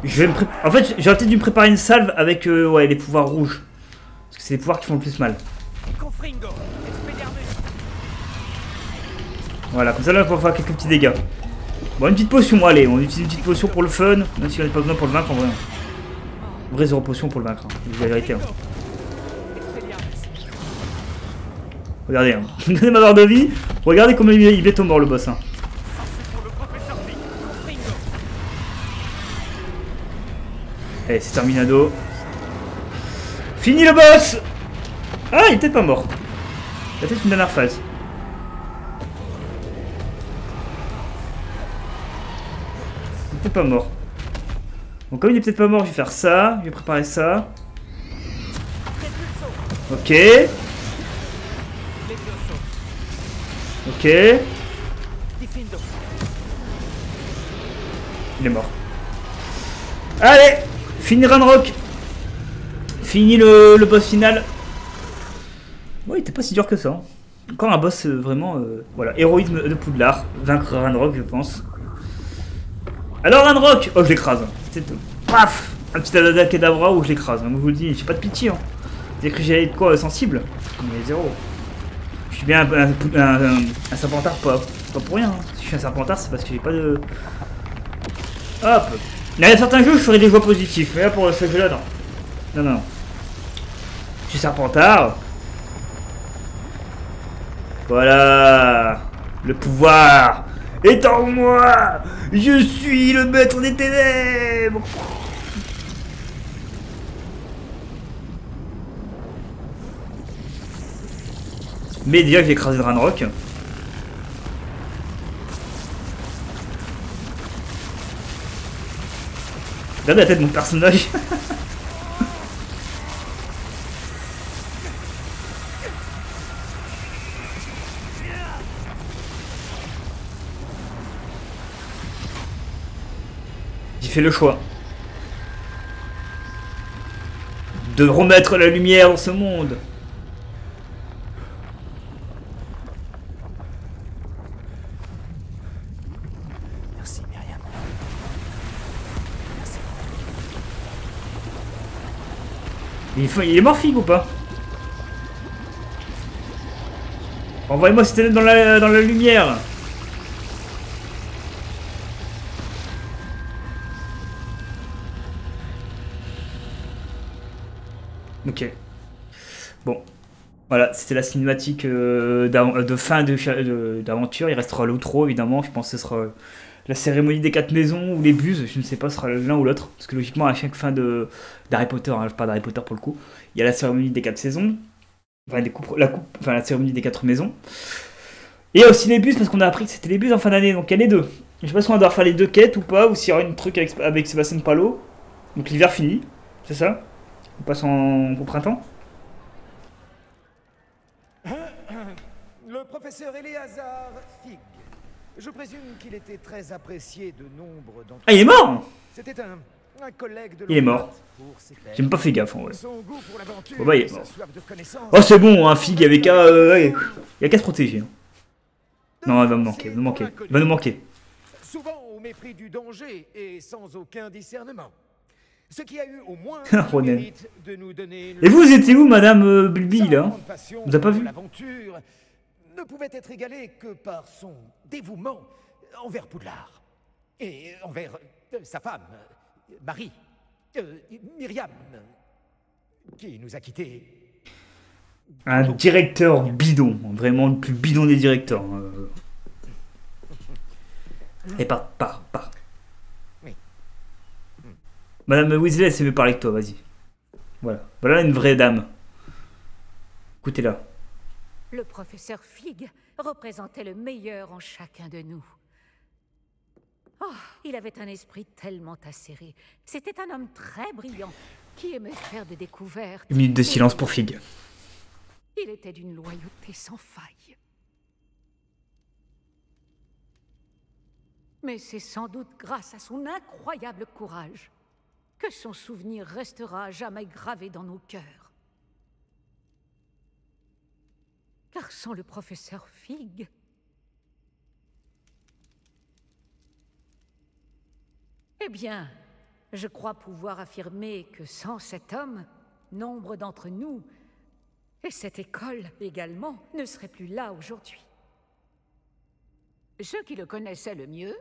vais me préparer. En fait, j'aurais peut-être dû me préparer une salve avec ouais, les pouvoirs rouges. Parce que c'est les pouvoirs qui font le plus mal. Voilà, comme ça là, on va pouvoir faire quelques petits dégâts. Bon, une petite potion, allez, on utilise une petite potion pour le fun. Même si on n'a pas besoin pour le vaincre en vrai. En vrai, 0 potion pour le vaincre. Hein. C'est la vérité. Hein. Regardez, hein. Donnez ma barre de vie. Regardez comment il est au mort le boss. Hein. Allez, c'est terminado. Fini le boss. Ah, il est peut-être pas mort. Il y a peut-être une dernière phase. Il est peut-être pas mort. Bon, comme il est peut-être pas mort, je vais faire ça. Je vais préparer ça. Ok. Ok. Il est mort. Allez, fini Ranrock. Fini le boss final. Ouais, il était pas si dur que ça. Hein. Encore un boss vraiment... voilà, héroïsme de Poudlard. Vaincre Ranrock, je pense. Alors Ranrock. Oh, je l'écrase. Paf. Un petit Avada Kedavra où je l'écrase. Je vous le dis, j'ai pas de pitié. Hein. J'ai cru que j'allais être quoi, sensible. Mais zéro. Je suis bien un serpentard, pas pour rien. Hein. Si je suis un serpentard, c'est parce que j'ai pas de... Hop. Là, il y a certains jeux, je ferais des choix positifs. Mais là, pour ce jeu-là, non. Non, non, non. Je suis serpentard. Voilà. Le pouvoir est en moi. Je suis le maître des ténèbres. Mais déjà que j'ai écrasé le Ranrock. Regardez la tête de mon personnage. J'ai fait le choix de remettre la lumière dans ce monde. Il est mort Fig ou pas? Envoyez-moi cette tête dans la lumière. Ok. Bon. Voilà, c'était la cinématique de fin d'aventure. Il restera l'outro évidemment. Je pense que ce sera la cérémonie des 4 maisons ou les buses. Je ne sais pas, ce sera l'un ou l'autre. Parce que logiquement, à chaque fin d'Harry Potter, hein, pas d'Harry Potter pour le coup, il y a la cérémonie des 4 saisons. Enfin, la cérémonie des 4 maisons. Et il y a aussi les buses parce qu'on a appris que c'était les buses en fin d'année. Donc il y a les deux. Je sais pas si on va devoir faire les deux quêtes ou pas. Ou s'il y aura un truc avec Sébastien Palo. Donc l'hiver fini. C'est ça? On passe au printemps. Le professeur Éléazar Fig. Je présume qu'il était très apprécié de nombre d'entre... Ah, il est mort! C'était un collègue de... Il est mort. J'ai même pas fait gaffe en vrai. Son goût pour l'aventure, Bon bah il est mort. sa soif de connaissance... Oh c'est bon, un Fig avec qu'à... il y a qu'à se protéger. Hein. Non, il va me manquer, il va nous manquer. Souvent au mépris du danger et sans aucun discernement. Ce qui a eu au moins Ronen. mérite de nous donner... Et vous étiez où madame Bulby là? Vous avez pas vu? L'aventure ne pouvait être égalée que par son dévouement envers Poudlard. Et envers sa femme, Marie, Myriam, qui nous a quittés. Un directeur bidon, vraiment le plus bidon des directeurs. Et par. Oui. Madame Weasley, elle sait mieux parler que toi, vas-y. Voilà. Voilà une vraie dame. Écoutez-la. Le professeur Fig représentait le meilleur en chacun de nous. Oh, il avait un esprit tellement acéré. C'était un homme très brillant qui aimait faire des découvertes. Une minute de silence pour Fig. Il était d'une loyauté sans faille. Mais c'est sans doute grâce à son incroyable courage que son souvenir restera à jamais gravé dans nos cœurs. Car sans le professeur Fig, eh bien, je crois pouvoir affirmer que sans cet homme, nombre d'entre nous, et cette école également, ne seraient plus là aujourd'hui. Ceux qui le connaissaient le mieux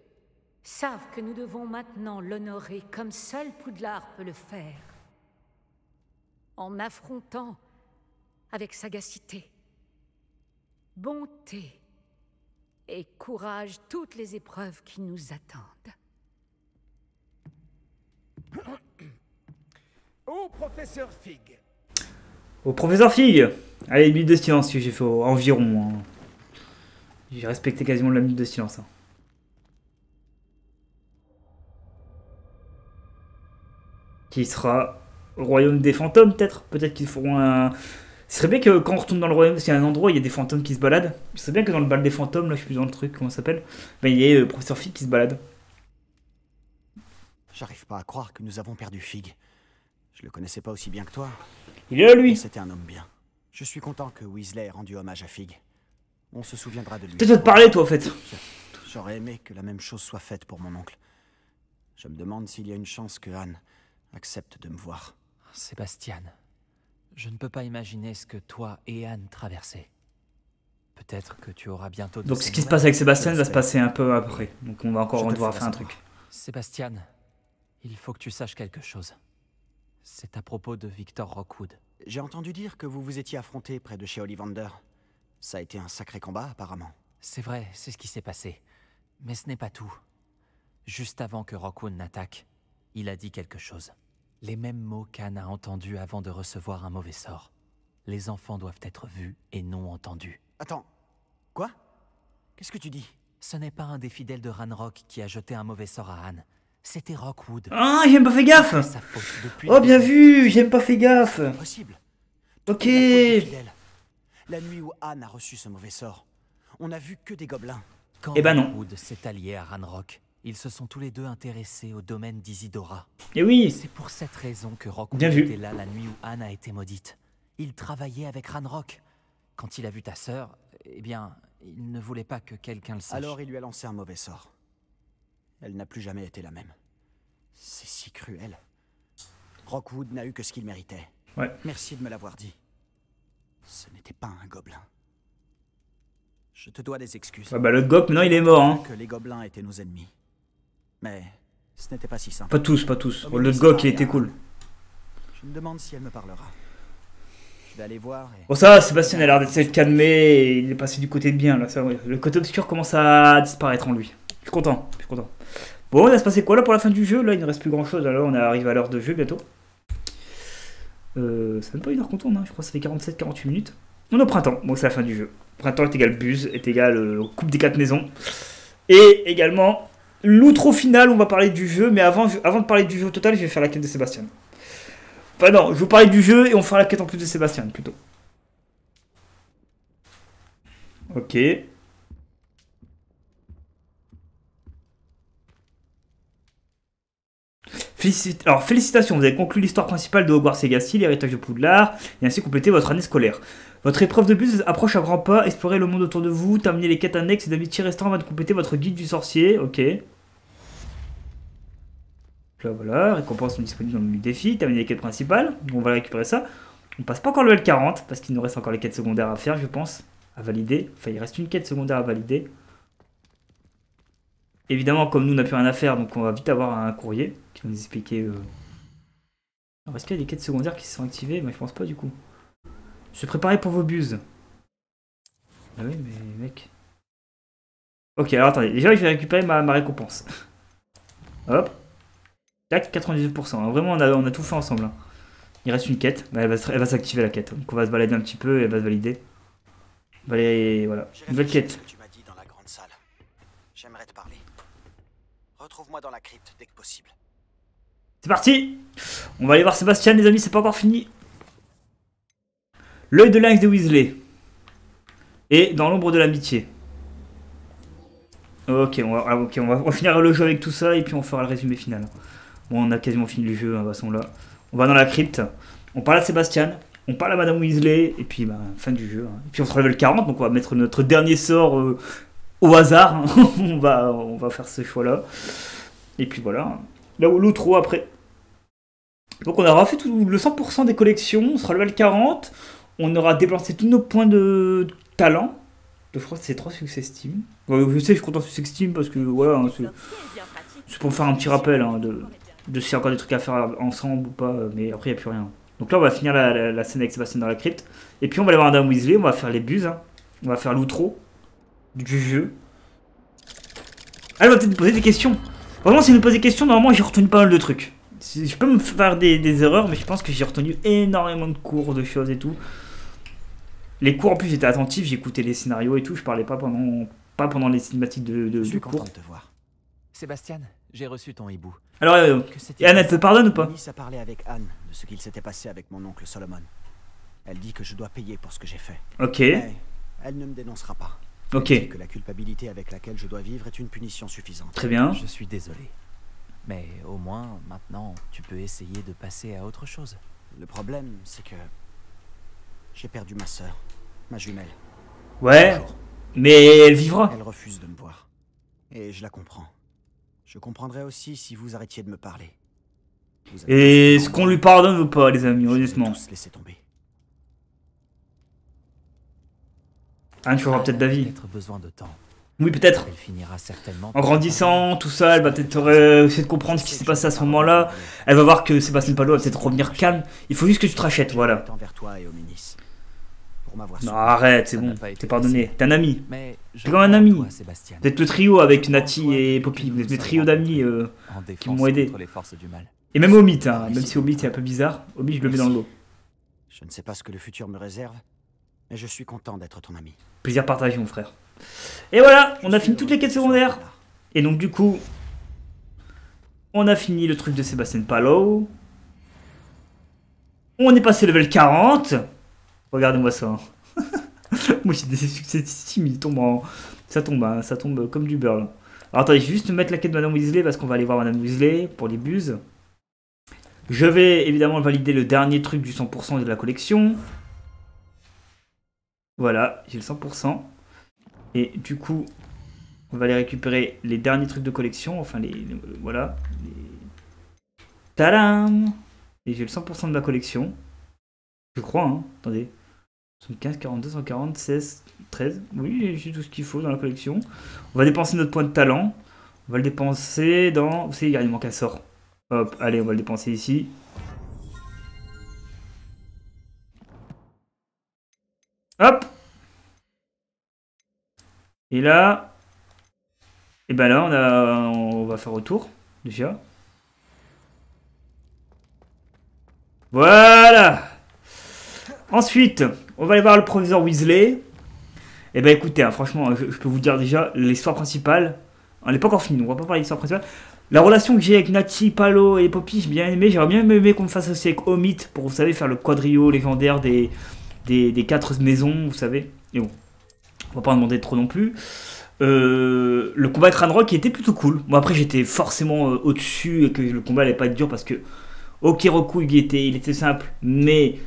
savent que nous devons maintenant l'honorer comme seul Poudlard peut le faire, en affrontant avec sagacité, bonté et courage toutes les épreuves qui nous attendent. Au professeur Fig. Au professeur Fig. Allez, une minute de silence, j'ai fait environ. Hein. J'ai respecté quasiment la minute de silence. Hein. Qui sera le royaume des fantômes, peut-être. Peut-être qu'ils feront un... Ce serait bien que quand on retourne dans le royaume, s'il y a un endroit où il y a des fantômes qui se baladent. Ce serait bien que dans le bal des fantômes, là je suis plus dans le truc, comment ça s'appelle, ben, il y ait le professeur Fig qui se balade. J'arrive pas à croire que nous avons perdu Fig. Je le connaissais pas aussi bien que toi. Il est là, lui. C'était un homme bien. Je suis content que Weasley ait rendu hommage à Fig. On se souviendra de lui. Peut-être te parler, toi, en fait. J'aurais aimé que la même chose soit faite pour mon oncle. Je me demande s'il y a une chance que Anne accepte de me voir. Sébastien, je ne peux pas imaginer ce que toi et Anne traversez. Peut-être que tu auras bientôt... Donc ce qui se passe avec Sébastien va se passer un peu après. Donc on va encore devoir faire un truc. Sébastien, il faut que tu saches quelque chose. C'est à propos de Victor Rockwood. J'ai entendu dire que vous vous étiez affronté près de chez Ollivander. Ça a été un sacré combat, apparemment. C'est vrai, c'est ce qui s'est passé. Mais ce n'est pas tout. Juste avant que Rockwood n'attaque, il a dit quelque chose. Les mêmes mots qu'Anne a entendus avant de recevoir un mauvais sort. Les enfants doivent être vus et non entendus. Attends, quoi? Qu'est-ce que tu dis? Ce n'est pas un des fidèles de Ranrock qui a jeté un mauvais sort à Anne. C'était Rockwood. Ah, j'ai pas fait gaffe. Oh, bien vu, j'ai pas fait gaffe. Impossible. Ok. La nuit où Anne a reçu ce mauvais sort, on a vu que des gobelins. Quand eh ben non. Rockwood s'est allié à Ranrock, ils se sont tous les deux intéressés au domaine d'Isidora. Et oui. C'est pour cette raison que Rockwood bien vu. était là la nuit où Anne a été maudite. Il travaillait avec Ranrock. Quand il a vu ta sœur, eh bien, il ne voulait pas que quelqu'un le sache. Alors il lui a lancé un mauvais sort. Elle n'a plus jamais été la même. C'est si cruel. Rockwood n'a eu que ce qu'il méritait. Ouais. Merci de me l'avoir dit. Ce n'était pas un gobelin. Je te dois des excuses. Ah bah le gop, maintenant il est mort. Hein. Que les gobelins étaient nos ennemis. Mais ce n'était pas si simple. Pas tous, pas tous. Le gop, il était cool. Je me demande si elle me parlera. Je vais aller voir et... Bon ça, Sébastien a l'air d'être calmé et il est passé du côté de bien là. Ça, ouais. Le côté obscur commence à disparaître en lui. Je suis content, je suis content. Bon, il va se passer quoi là pour la fin du jeu? Là, il ne reste plus grand chose. Alors, on arrive à l'heure de jeu bientôt. Ça fait même pas une heure qu'on tourne, hein. Je crois que ça fait 47-48 minutes. On est au printemps, bon, c'est la fin du jeu. Printemps est égal Buse, est égal Coupe des 4 maisons. Et également, l'outro final, on va parler du jeu. Mais avant de parler du jeu au total, je vais faire la quête de Sébastien. Enfin, non, je vais vous parler du jeu et on fera la quête en plus de Sébastien plutôt. Ok. Alors, félicitations, vous avez conclu l'histoire principale de Hogwarts Legacy, l'héritage de Poudlard, et ainsi complété votre année scolaire. Votre épreuve de Buse approche à grands pas, explorez le monde autour de vous, terminez les quêtes annexes et d'amitié restants avant de compléter votre guide du sorcier, ok. Là voilà, récompenses sont disponibles dans le menu défi, terminez les quêtes principales, on va récupérer ça. On passe pas encore le level 40, parce qu'il nous reste encore les quêtes secondaires à faire, je pense, à valider. Enfin, il reste une quête secondaire à valider. Évidemment, comme nous, on n'a plus rien à faire, donc on va vite avoir un courrier qui va nous expliquer... Alors, est-ce qu'il y a des quêtes secondaires qui se sont activées? Mais je pense pas, du coup. Je suis préparé pour vos buses. Ah oui, mais mec... Ok, alors attendez. Déjà, je vais récupérer ma récompense. Hop. Tac, 98%. Alors, vraiment, on a tout fait ensemble. Hein. Il reste une quête. Bah, elle va s'activer, la quête. Donc, on va se balader un petit peu et elle va se valider. Allez, voilà. Nouvelle quête. J'aimerais te parler. Retrouve-moi dans la crypte dès que possible. C'est parti. On va aller voir Sébastien, les amis, c'est pas encore fini. L'œil de lynx de Weasley. Et dans l'ombre de l'amitié. Ok, on va finir le jeu avec tout ça et puis on fera le résumé final. Bon, on a quasiment fini le jeu, hein, de toute façon là. On va dans la crypte. On parle à Sébastien. On parle à Madame Weasley. Et puis, bah, fin du jeu. Hein. Et puis on sera level 40, donc on va mettre notre dernier sort au hasard. Hein. on va faire ce choix-là. Et puis voilà. Là où l'outro après. Donc on aura fait tout le 100% des collections. On sera level 40. On aura dépensé tous nos points de talent. Je crois que c'est 3 succès Steam. Je sais, je suis content de succès Steam parce que voilà, hein, c'est pour faire un petit rappel hein, de s'il y a encore des trucs à faire ensemble ou pas, mais après il n'y a plus rien. Donc là on va finir la scène avec Sébastien dans la crypte. Et puis on va aller voir Madame Weasley, on va faire les buses, hein. On va faire l'outro du jeu. Elle va peut-être nous poser des questions. Vraiment, si elle nous pose des questions, normalement j'ai retenu pas mal de trucs. Je peux me faire des erreurs, mais je pense que j'ai retenu énormément de cours, de choses et tout. Les cours en plus j'étais attentif, j'écoutais les scénarios et tout, je parlais pas pendant les cinématiques Je suis de content cours. de te voir. Sébastien, j'ai reçu ton hibou. Alors, et Anne, elle te pardonne ou pas? Nice a parlé avec Anne de ce qu'il s'était passé avec mon oncle Solomon. Elle dit que je dois payer pour ce que j'ai fait. Ok. Mais elle ne me dénoncera pas. Ok. Elle dit que la culpabilité avec laquelle je dois vivre est une punition suffisante. Très bien. Je suis désolé. Mais au moins, maintenant, tu peux essayer de passer à autre chose. Le problème, c'est que j'ai perdu ma sœur, ma jumelle. Ouais, mais elle vivra. Elle refuse de me voir. Et je la comprends. Je comprendrais aussi si vous arrêtiez de me parler. Et est-ce qu'on lui pardonne ou pas, les amis, honnêtement? Tous laisser tomber. Anne, tu auras peut-être d'avis. Peut-être besoin de temps. Oui, peut-être. Elle finira certainement. En grandissant, tout ça, elle va peut-être essayer de comprendre ce qui s'est passé à ce moment-là. Elle va voir que Sébastien Palo va peut-être revenir calme. Il faut juste que tu te rachètes, voilà. Envers toi et Hominis. Pour m'avoir Non, arrête, c'est bon, t'es pardonné. T'es un ami. Mais t'es comme un ami. toi, Sébastien. Vous êtes le trio avec Nati et Poppy. Vous êtes des trios d'amis qui m'ont aidé. contre les forces du mal. Et même Omid, hein, même si Omid est un peu bizarre, Omid je le mets dans le lot. Je ne sais pas ce que le futur me réserve, mais je suis content d'être ton ami. Plaisir partagé, mon frère. Et voilà, on a fini toutes les quêtes secondaires. Et donc du coup, on a fini le truc de Sébastien Palo. On est passé level 40. Regardez-moi ça. Moi j'ai des succès Steam, ça tombe comme du beurre là. Alors attendez, je vais juste mettre la quête de Madame Weasley parce qu'on va aller voir Madame Weasley pour les buses. Je vais évidemment valider le dernier truc du 100% de la collection. Voilà, j'ai le 100%. Et du coup, on va aller récupérer les derniers trucs de collection. Enfin, voilà. Tadam! Et j'ai le 100% de ma collection. Je crois, hein. Attendez. 75, 42, 140, 16, 13. Oui, j'ai tout ce qu'il faut dans la collection. On va dépenser notre point de talent. On va le dépenser dans... Vous savez, il manque un sort. Hop, allez, on va le dépenser ici. Hop! Et là... Et ben là, on va faire retour, déjà. Voilà! Ensuite, on va aller voir le professeur Weasley. Et ben écoutez, hein, franchement, je peux vous dire déjà, l'histoire principale, elle n'est pas encore finie, on va pas parler de l'histoire principale. La relation que j'ai avec Nati, Palo et Poppy, j'ai bien aimé. J'aurais bien aimé qu'on me fasse aussi avec Omid pour, vous savez, faire le quadrio légendaire des 4 maisons, vous savez. Et bon, on va pas en demander trop non plus. Le combat avec Ranrock était plutôt cool. Bon, après, j'étais forcément au-dessus et que le combat allait pas être dur parce que, ok, Roku, il était simple, mais...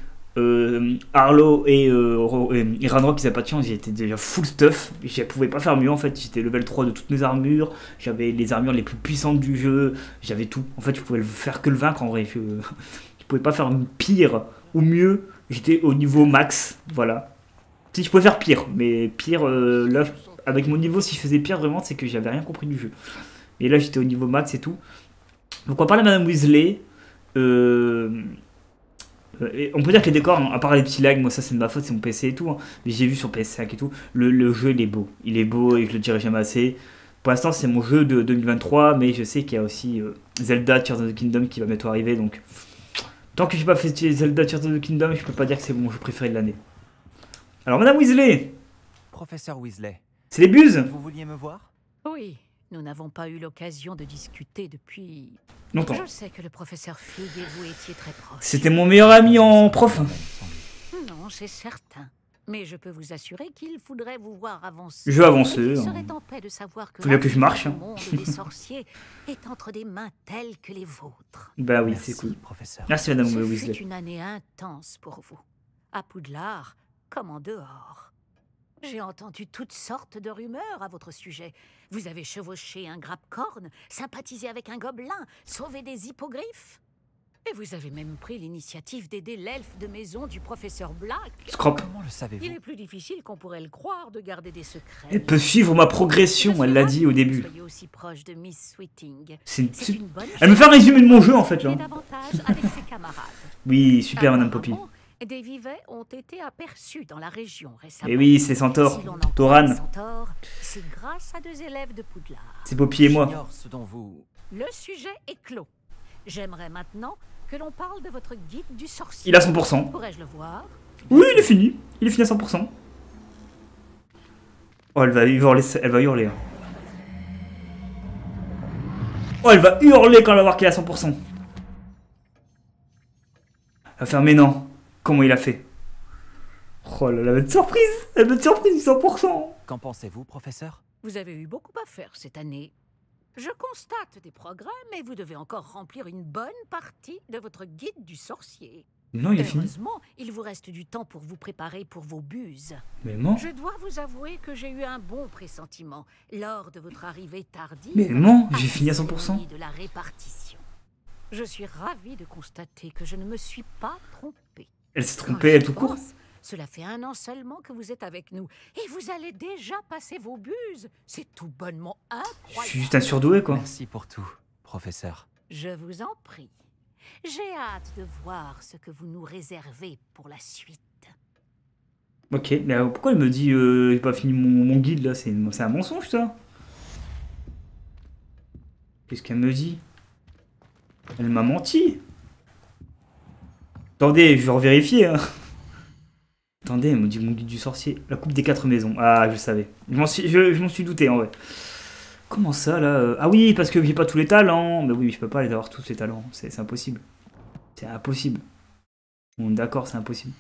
Arlo et Ranrock ils avaient pas de chance, j'étais déjà full stuff, je pouvais pas faire mieux en fait, j'étais level 3 de toutes mes armures, j'avais les armures les plus puissantes du jeu, j'avais tout, en fait je pouvais faire que le vaincre en vrai, je pouvais pas faire pire ou mieux, j'étais au niveau max, voilà. Si je pouvais faire pire, mais pire là avec mon niveau si je faisais pire vraiment c'est que j'avais rien compris du jeu, et là j'étais au niveau max et tout. Donc on parle à Madame Weasley. On peut dire que les décors, à part les petits lags, moi ça c'est de ma faute, c'est mon PC et tout, hein, mais j'ai vu sur PS5 et tout, le jeu il est beau et je le dirai jamais assez. Pour l'instant c'est mon jeu de 2023, mais je sais qu'il y a aussi Zelda Tears of the Kingdom qui va bientôt arriver, donc tant que j'ai pas fait Zelda Tears of the Kingdom, je peux pas dire que c'est mon jeu préféré de l'année. Alors Madame Weasley, Professeur Weasley, c'est les buses. vous vouliez me voir? Oui, nous n'avons pas eu l'occasion de discuter depuis... longtemps. Je sais que le professeur Fig et vous étiez très proches. C'était mon meilleur ami en prof. Non, c'est certain. Mais je peux vous assurer qu'il faudrait vous voir avancer. Je vais avancer. Il serait en paix de savoir que faut bien que je marche. le monde des sorciers est entre des mains telles que les vôtres. Bah oui, c'est cool. Professeur. Merci Madame Ce Weasley. fut une année intense pour vous. À Poudlard, comme en dehors. J'ai entendu toutes sortes de rumeurs à votre sujet. Vous avez chevauché un grappe-corne, sympathisé avec un gobelin, sauvé des hippogriffes. Et vous avez même pris l'initiative d'aider l'elfe de maison du professeur Black. Scrop. Comment le savez-vous? Il est plus difficile qu'on pourrait le croire de garder des secrets. Elle peut suivre ma progression, elle l'a dit au début. Soyez aussi proche de Miss Sweeting. C'est une bonne Elle me fait un résumé de mon jeu en fait là. Et davantage avec ses camarades. Oui, super Madame Poppy. Des vivets ont été aperçus dans la région récemment. Et oui, c'est Centaure. Si l'on en Toran. croit Centaure, c'est grâce à 2 élèves de Poudlard. C'est Poppy et moi. J'ignore ce dont vous... Le sujet est clos. J'aimerais maintenant que l'on parle de votre guide du sorcier. Il a 100%. Pourrais-je le voir? Oui, il est fini. Il est fini à 100%. Oh, elle va hurler. Elle va hurler. Hein. Oh, elle va hurler quand elle va voir qu'il est à 100%. Elle va faire mais non. Comment il a fait? Oh là là, elle va être surprise. Elle va être surprise 100%. Qu'en pensez-vous, professeur? Vous avez eu beaucoup à faire cette année. Je constate des progrès, mais vous devez encore remplir une bonne partie de votre guide du sorcier. Non, il est fini. Heureusement, il vous reste du temps pour vous préparer pour vos buses. Mais non. Je dois vous avouer que j'ai eu un bon pressentiment lors de votre arrivée tardive. Mais non, j'ai fini à 100%. De la répartition. Je suis ravie de constater que je ne me suis pas trompée. Elle s'est trompée, elle tout court. Cela fait 1 an seulement que vous êtes avec nous. Et vous allez déjà passer vos buses. C'est tout bonnement incroyable. Je suis juste un surdoué, quoi. Merci pour tout, professeur. Je vous en prie. J'ai hâte de voir ce que vous nous réservez pour la suite. Ok, mais pourquoi elle me dit j'ai pas fini mon guide, là? C'est un mensonge, ça? Qu'est-ce qu'elle me dit? Elle m'a menti. Attendez, je vais revérifier, hein. Attendez, elle me dit mon guide du sorcier. La coupe des 4 maisons. Ah, je savais. Je m'en suis douté, en vrai. Comment ça, là? Ah oui, parce que j'ai pas tous les talents. Mais oui, je peux pas les avoir tous les talents. C'est impossible. C'est impossible. Bon, d'accord, c'est impossible.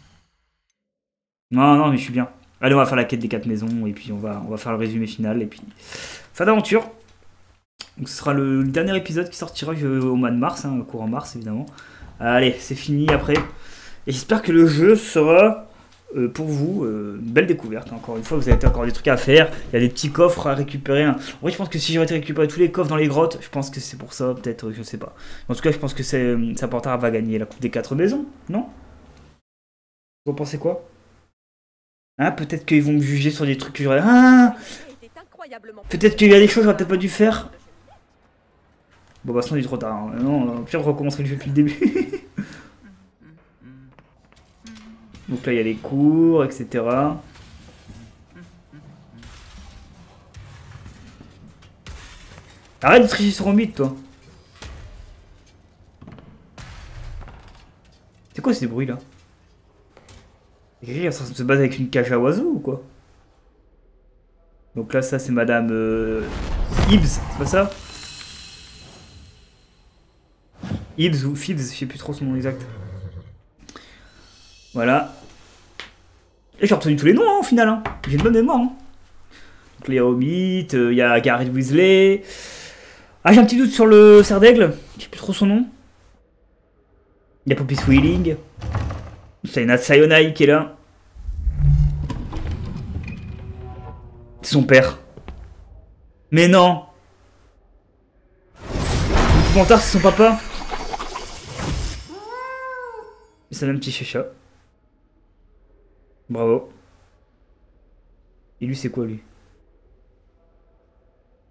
Non, non, mais je suis bien. Allez, on va faire la quête des 4 maisons. Et puis, on va faire le résumé final. Et puis, fin d'aventure. Donc, ce sera le dernier épisode qui sortira au mois de mars. Hein, courant mars, évidemment. Allez, c'est fini après. Et j'espère que le jeu sera... pour vous, une belle découverte. Encore une fois, vous avez encore des trucs à faire. Il y a des petits coffres à récupérer. En vrai, je pense que si j'aurais été récupérer tous les coffres dans les grottes, je pense que c'est pour ça, peut-être, je sais pas. En tout cas, je pense que Serpentard va gagner la coupe des 4 maisons, non? Vous pensez quoi? Hein, peut-être qu'ils vont me juger sur des trucs que j'aurais... Ah, peut-être qu'il y a des choses que j'aurais peut-être pas dû faire. Bon, bah, sinon, il est trop tard. Hein. Non, au pire, je recommencerai le jeu depuis le début. Donc là, il y a les cours, etc. Arrête de tricher sur un mythe, toi. C'est quoi ces bruits, là? Ça se base avec une cage à oiseaux, ou quoi? Donc là, ça, c'est Madame Hibbs, c'est pas ça? Hibbs ou Phibbs, je sais plus trop son nom exact. Voilà. Et j'ai retenu tous les noms hein, au final. Hein. J'ai une bonne mémoire. Hein. Donc là, il y a Hobbit, il y a Gareth Weasley. Ah, j'ai un petit doute sur le cerf d'aigle. Je sais plus trop son nom. Il y a Poppy Swilling. C'est Nat Sayonai qui est là. C'est son père. Mais non. Montard, c'est son papa. C'est un petit chat. Bravo. Et lui, c'est quoi, lui?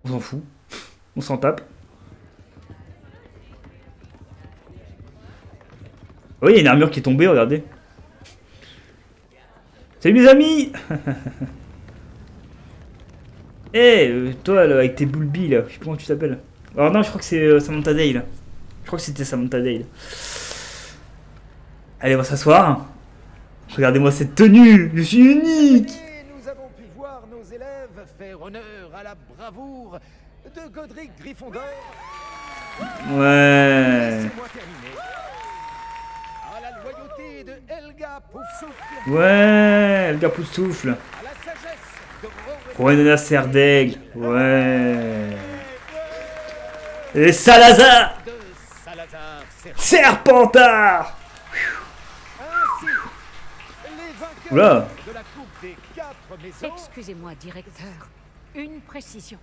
On s'en fout. On s'en tape. Oui, il y a une armure qui est tombée, regardez. Salut mes amis. Eh, toi, là, avec tes boules billes, là. Je sais pas comment tu t'appelles. Alors non, je crois que c'est Samantha Dale. Je crois que c'était Samantha Dale. Allez, on va s'asseoir. Regardez-moi cette tenue, je suis unique. Nous avons pu voir nos élèves faire honneur à la bravoure de Godric Gryffondor. Ouais. À la loyauté de Helga Poufsouffle. Ouais, Helga Poufsouffle. À la sagesse de Rowena Serdaigle. Ouais. Et Salazar. de Salazar Serpentard. Ainsi, les vainqueurs Oula. de la Coupe des 4 maisons. Excusez-moi, directeur. Une précision.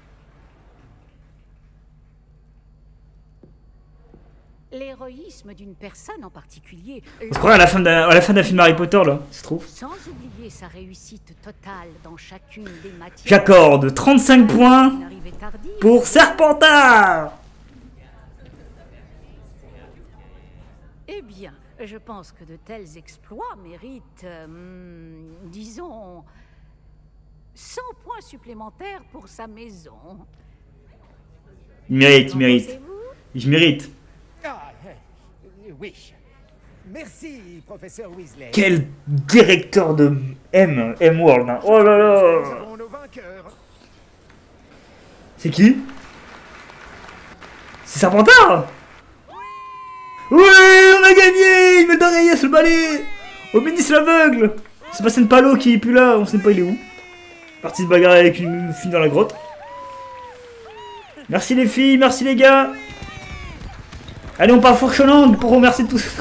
L'héroïsme d'une personne en particulier, On se croirait à la fin d'un film Harry Potter, là, se trouve. sans oublier sa réussite totale dans chacune des matières. J'accorde 35 points Une arrivée tardive. pour Serpentard. Eh bien, je pense que de tels exploits méritent, disons, 100 points supplémentaires pour sa maison. Il mérite, il Qu'en mérite. pensez-vous? Je mérite. Ah, oui. Merci, professeur Weasley. Quel directeur de M-World. Hein. Oh là Nous là. avons nos vainqueurs. C'est qui? C'est Serpentard. Oui, on a gagné. Il met d'oreiller le balai. Au ministre l'aveugle. C'est pas Palo qui est plus là. On sait pas il est où. Parti se bagarrer avec une fille dans la grotte. Merci les filles, merci les gars. Allez, on part Fourcheland pour remercier tous.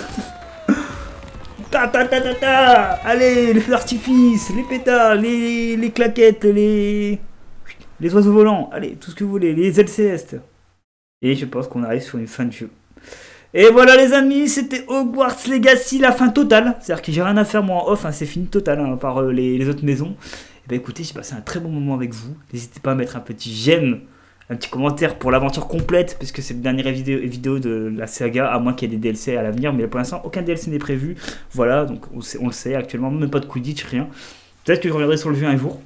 Ta ta ta ta ta. Allez, les feux d'artifice, les pétards, les claquettes, les oiseaux volants. Allez, tout ce que vous voulez, les ailes célestes. Et je pense qu'on arrive sur une fin de jeu. Et voilà les amis, c'était Hogwarts Legacy, la fin totale. C'est-à-dire que j'ai rien à faire moi en off, hein, c'est fini total hein, par les autres maisons. Et ben écoutez, j'ai passé un très bon moment avec vous. N'hésitez pas à mettre un petit j'aime, un petit commentaire pour l'aventure complète, puisque c'est la dernière vidéo de la saga, à moins qu'il y ait des DLC à l'avenir, mais pour l'instant aucun DLC n'est prévu. Voilà, donc on le sait actuellement, même pas de Quidditch, rien. Peut-être que je reviendrai sur le jeu un jour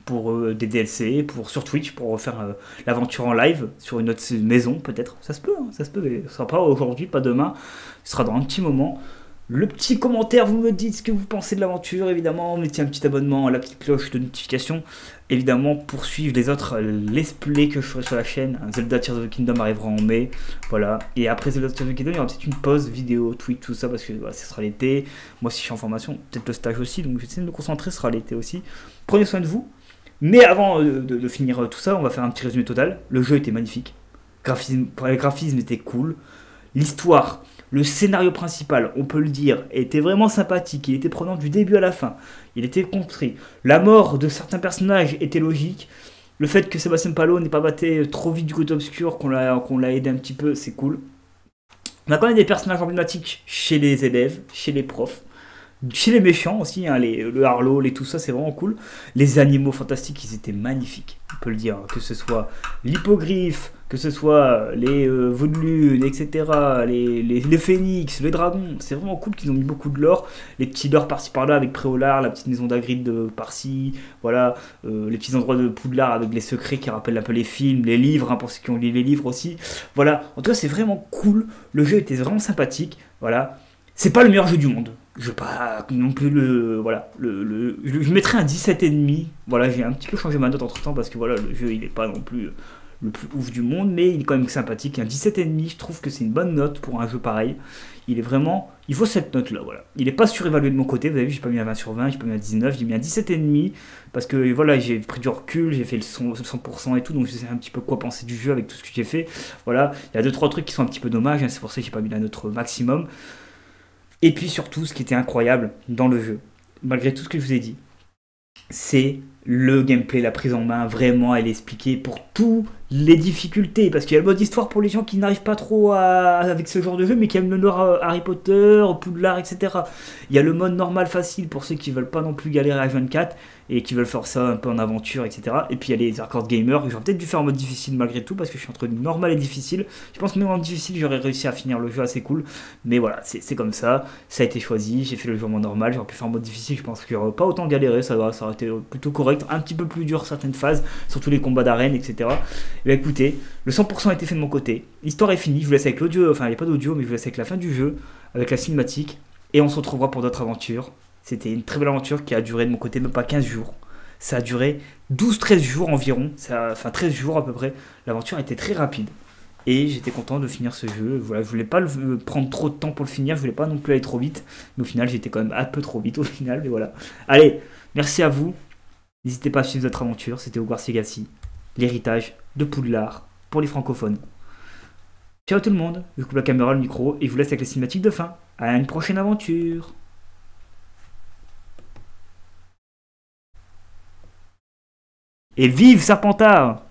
pour des DLC, sur Twitch, pour faire l'aventure en live sur une autre maison, peut-être. Ça se peut, hein, ça se peut, mais ce sera pas aujourd'hui, pas demain, ce sera dans un petit moment. Le petit commentaire, vous me dites ce que vous pensez de l'aventure, évidemment, mettez un petit abonnement, la petite cloche de notification, évidemment, pour suivre les autres let's play que je ferai sur la chaîne. Zelda Tears of the Kingdom arrivera en mai, voilà, et après Zelda Tears of the Kingdom, il y aura peut-être une pause vidéo, tweet, tout ça, parce que voilà, ce sera l'été, moi si je suis en formation, peut-être le stage aussi, donc je vais essayer de me concentrer, ce sera l'été aussi. Prenez soin de vous, mais avant de finir tout ça, on va faire un petit résumé total. Le jeu était magnifique, le graphisme était cool, l'histoire... Le scénario principal, on peut le dire, était vraiment sympathique, il était prenant du début à la fin, il était construit. La mort de certains personnages était logique, le fait que Sébastien Palo n'ait pas battu trop vite du côté obscur, qu'on l'a aidé un petit peu, c'est cool. On a quand même des personnages emblématiques chez les élèves, chez les profs, chez les méchants aussi, hein, le Harlow, tout ça, c'est vraiment cool. Les animaux fantastiques, ils étaient magnifiques, on peut le dire, que ce soit l'hippogriffe, que ce soit les Vaudelune, etc., les phénix, les dragons, c'est vraiment cool qu'ils ont mis beaucoup de lore, les petits lore par-ci par-là avec Préolard, la petite maison d'Hagrid par-ci, voilà, les petits endroits de Poudlard avec les secrets qui rappellent un peu les films, les livres, hein, pour ceux qui ont lu les livres aussi, voilà, en tout cas c'est vraiment cool, le jeu était vraiment sympathique, voilà, c'est pas le meilleur jeu du monde, je veux pas non plus je mettrais un 17,5, voilà, j'ai un petit peu changé ma note entre temps parce que voilà, le jeu il est pas non plus... le plus ouf du monde, mais il est quand même sympathique. Un 17,5, je trouve que c'est une bonne note pour un jeu pareil. Il est vraiment... Il faut cette note-là, voilà. Il n'est pas surévalué de mon côté, vous avez vu, j'ai pas mis un 20 sur 20, j'ai pas mis un 19, j'ai mis un 17,5, parce que voilà, j'ai pris du recul, j'ai fait le 100% et tout, donc je sais un petit peu quoi penser du jeu avec tout ce que j'ai fait. Voilà, il y a 2-3 trucs qui sont un petit peu dommages, hein, c'est pour ça que j'ai pas mis la note maximum. Et puis surtout, ce qui était incroyable dans le jeu, malgré tout ce que je vous ai dit, c'est le gameplay, la prise en main, vraiment elle est expliquée pour toutes les difficultés, parce qu'il y a le mode histoire pour les gens qui n'arrivent pas trop avec ce genre de jeu, mais qui aiment le lore Harry Potter, Poudlard, etc. Il y a le mode normal facile pour ceux qui veulent pas non plus galérer à 24 et qui veulent faire ça un peu en aventure, etc. Et puis il y a les hardcore gamers, j'aurais peut-être dû faire en mode difficile malgré tout, parce que je suis entre normal et difficile. Je pense que même en difficile j'aurais réussi à finir le jeu assez cool, mais voilà, c'est comme ça a été choisi, j'ai fait le jeu en mode normal, j'aurais pu faire en mode difficile, je pense qu'il n'y aurait pas autant galéré, ça aurait été plutôt correct, un petit peu plus dur certaines phases, surtout les combats d'arène, etc. Et bien écoutez, le 100% a été fait de mon côté, l'histoire est finie, je vous laisse avec l'audio, enfin il n'y a pas d'audio, mais je vous laisse avec la fin du jeu, avec la cinématique, et on se retrouvera pour d'autres aventures. C'était une très belle aventure qui a duré de mon côté même pas 15 jours. Ça a duré 12-13 jours environ, enfin 13 jours à peu près. L'aventure était très rapide. Et j'étais content de finir ce jeu. Voilà, je voulais pas prendre trop de temps pour le finir, je voulais pas non plus aller trop vite. Mais au final, j'étais quand même un peu trop vite au final. Mais voilà. Allez, merci à vous. N'hésitez pas à suivre notre aventure. C'était Hogwarts Legacy, l'héritage de Poudlard pour les francophones. Ciao tout le monde. Je coupe la caméra, le micro et je vous laisse avec les cinématiques de fin. À une prochaine aventure. Et vive Serpentard!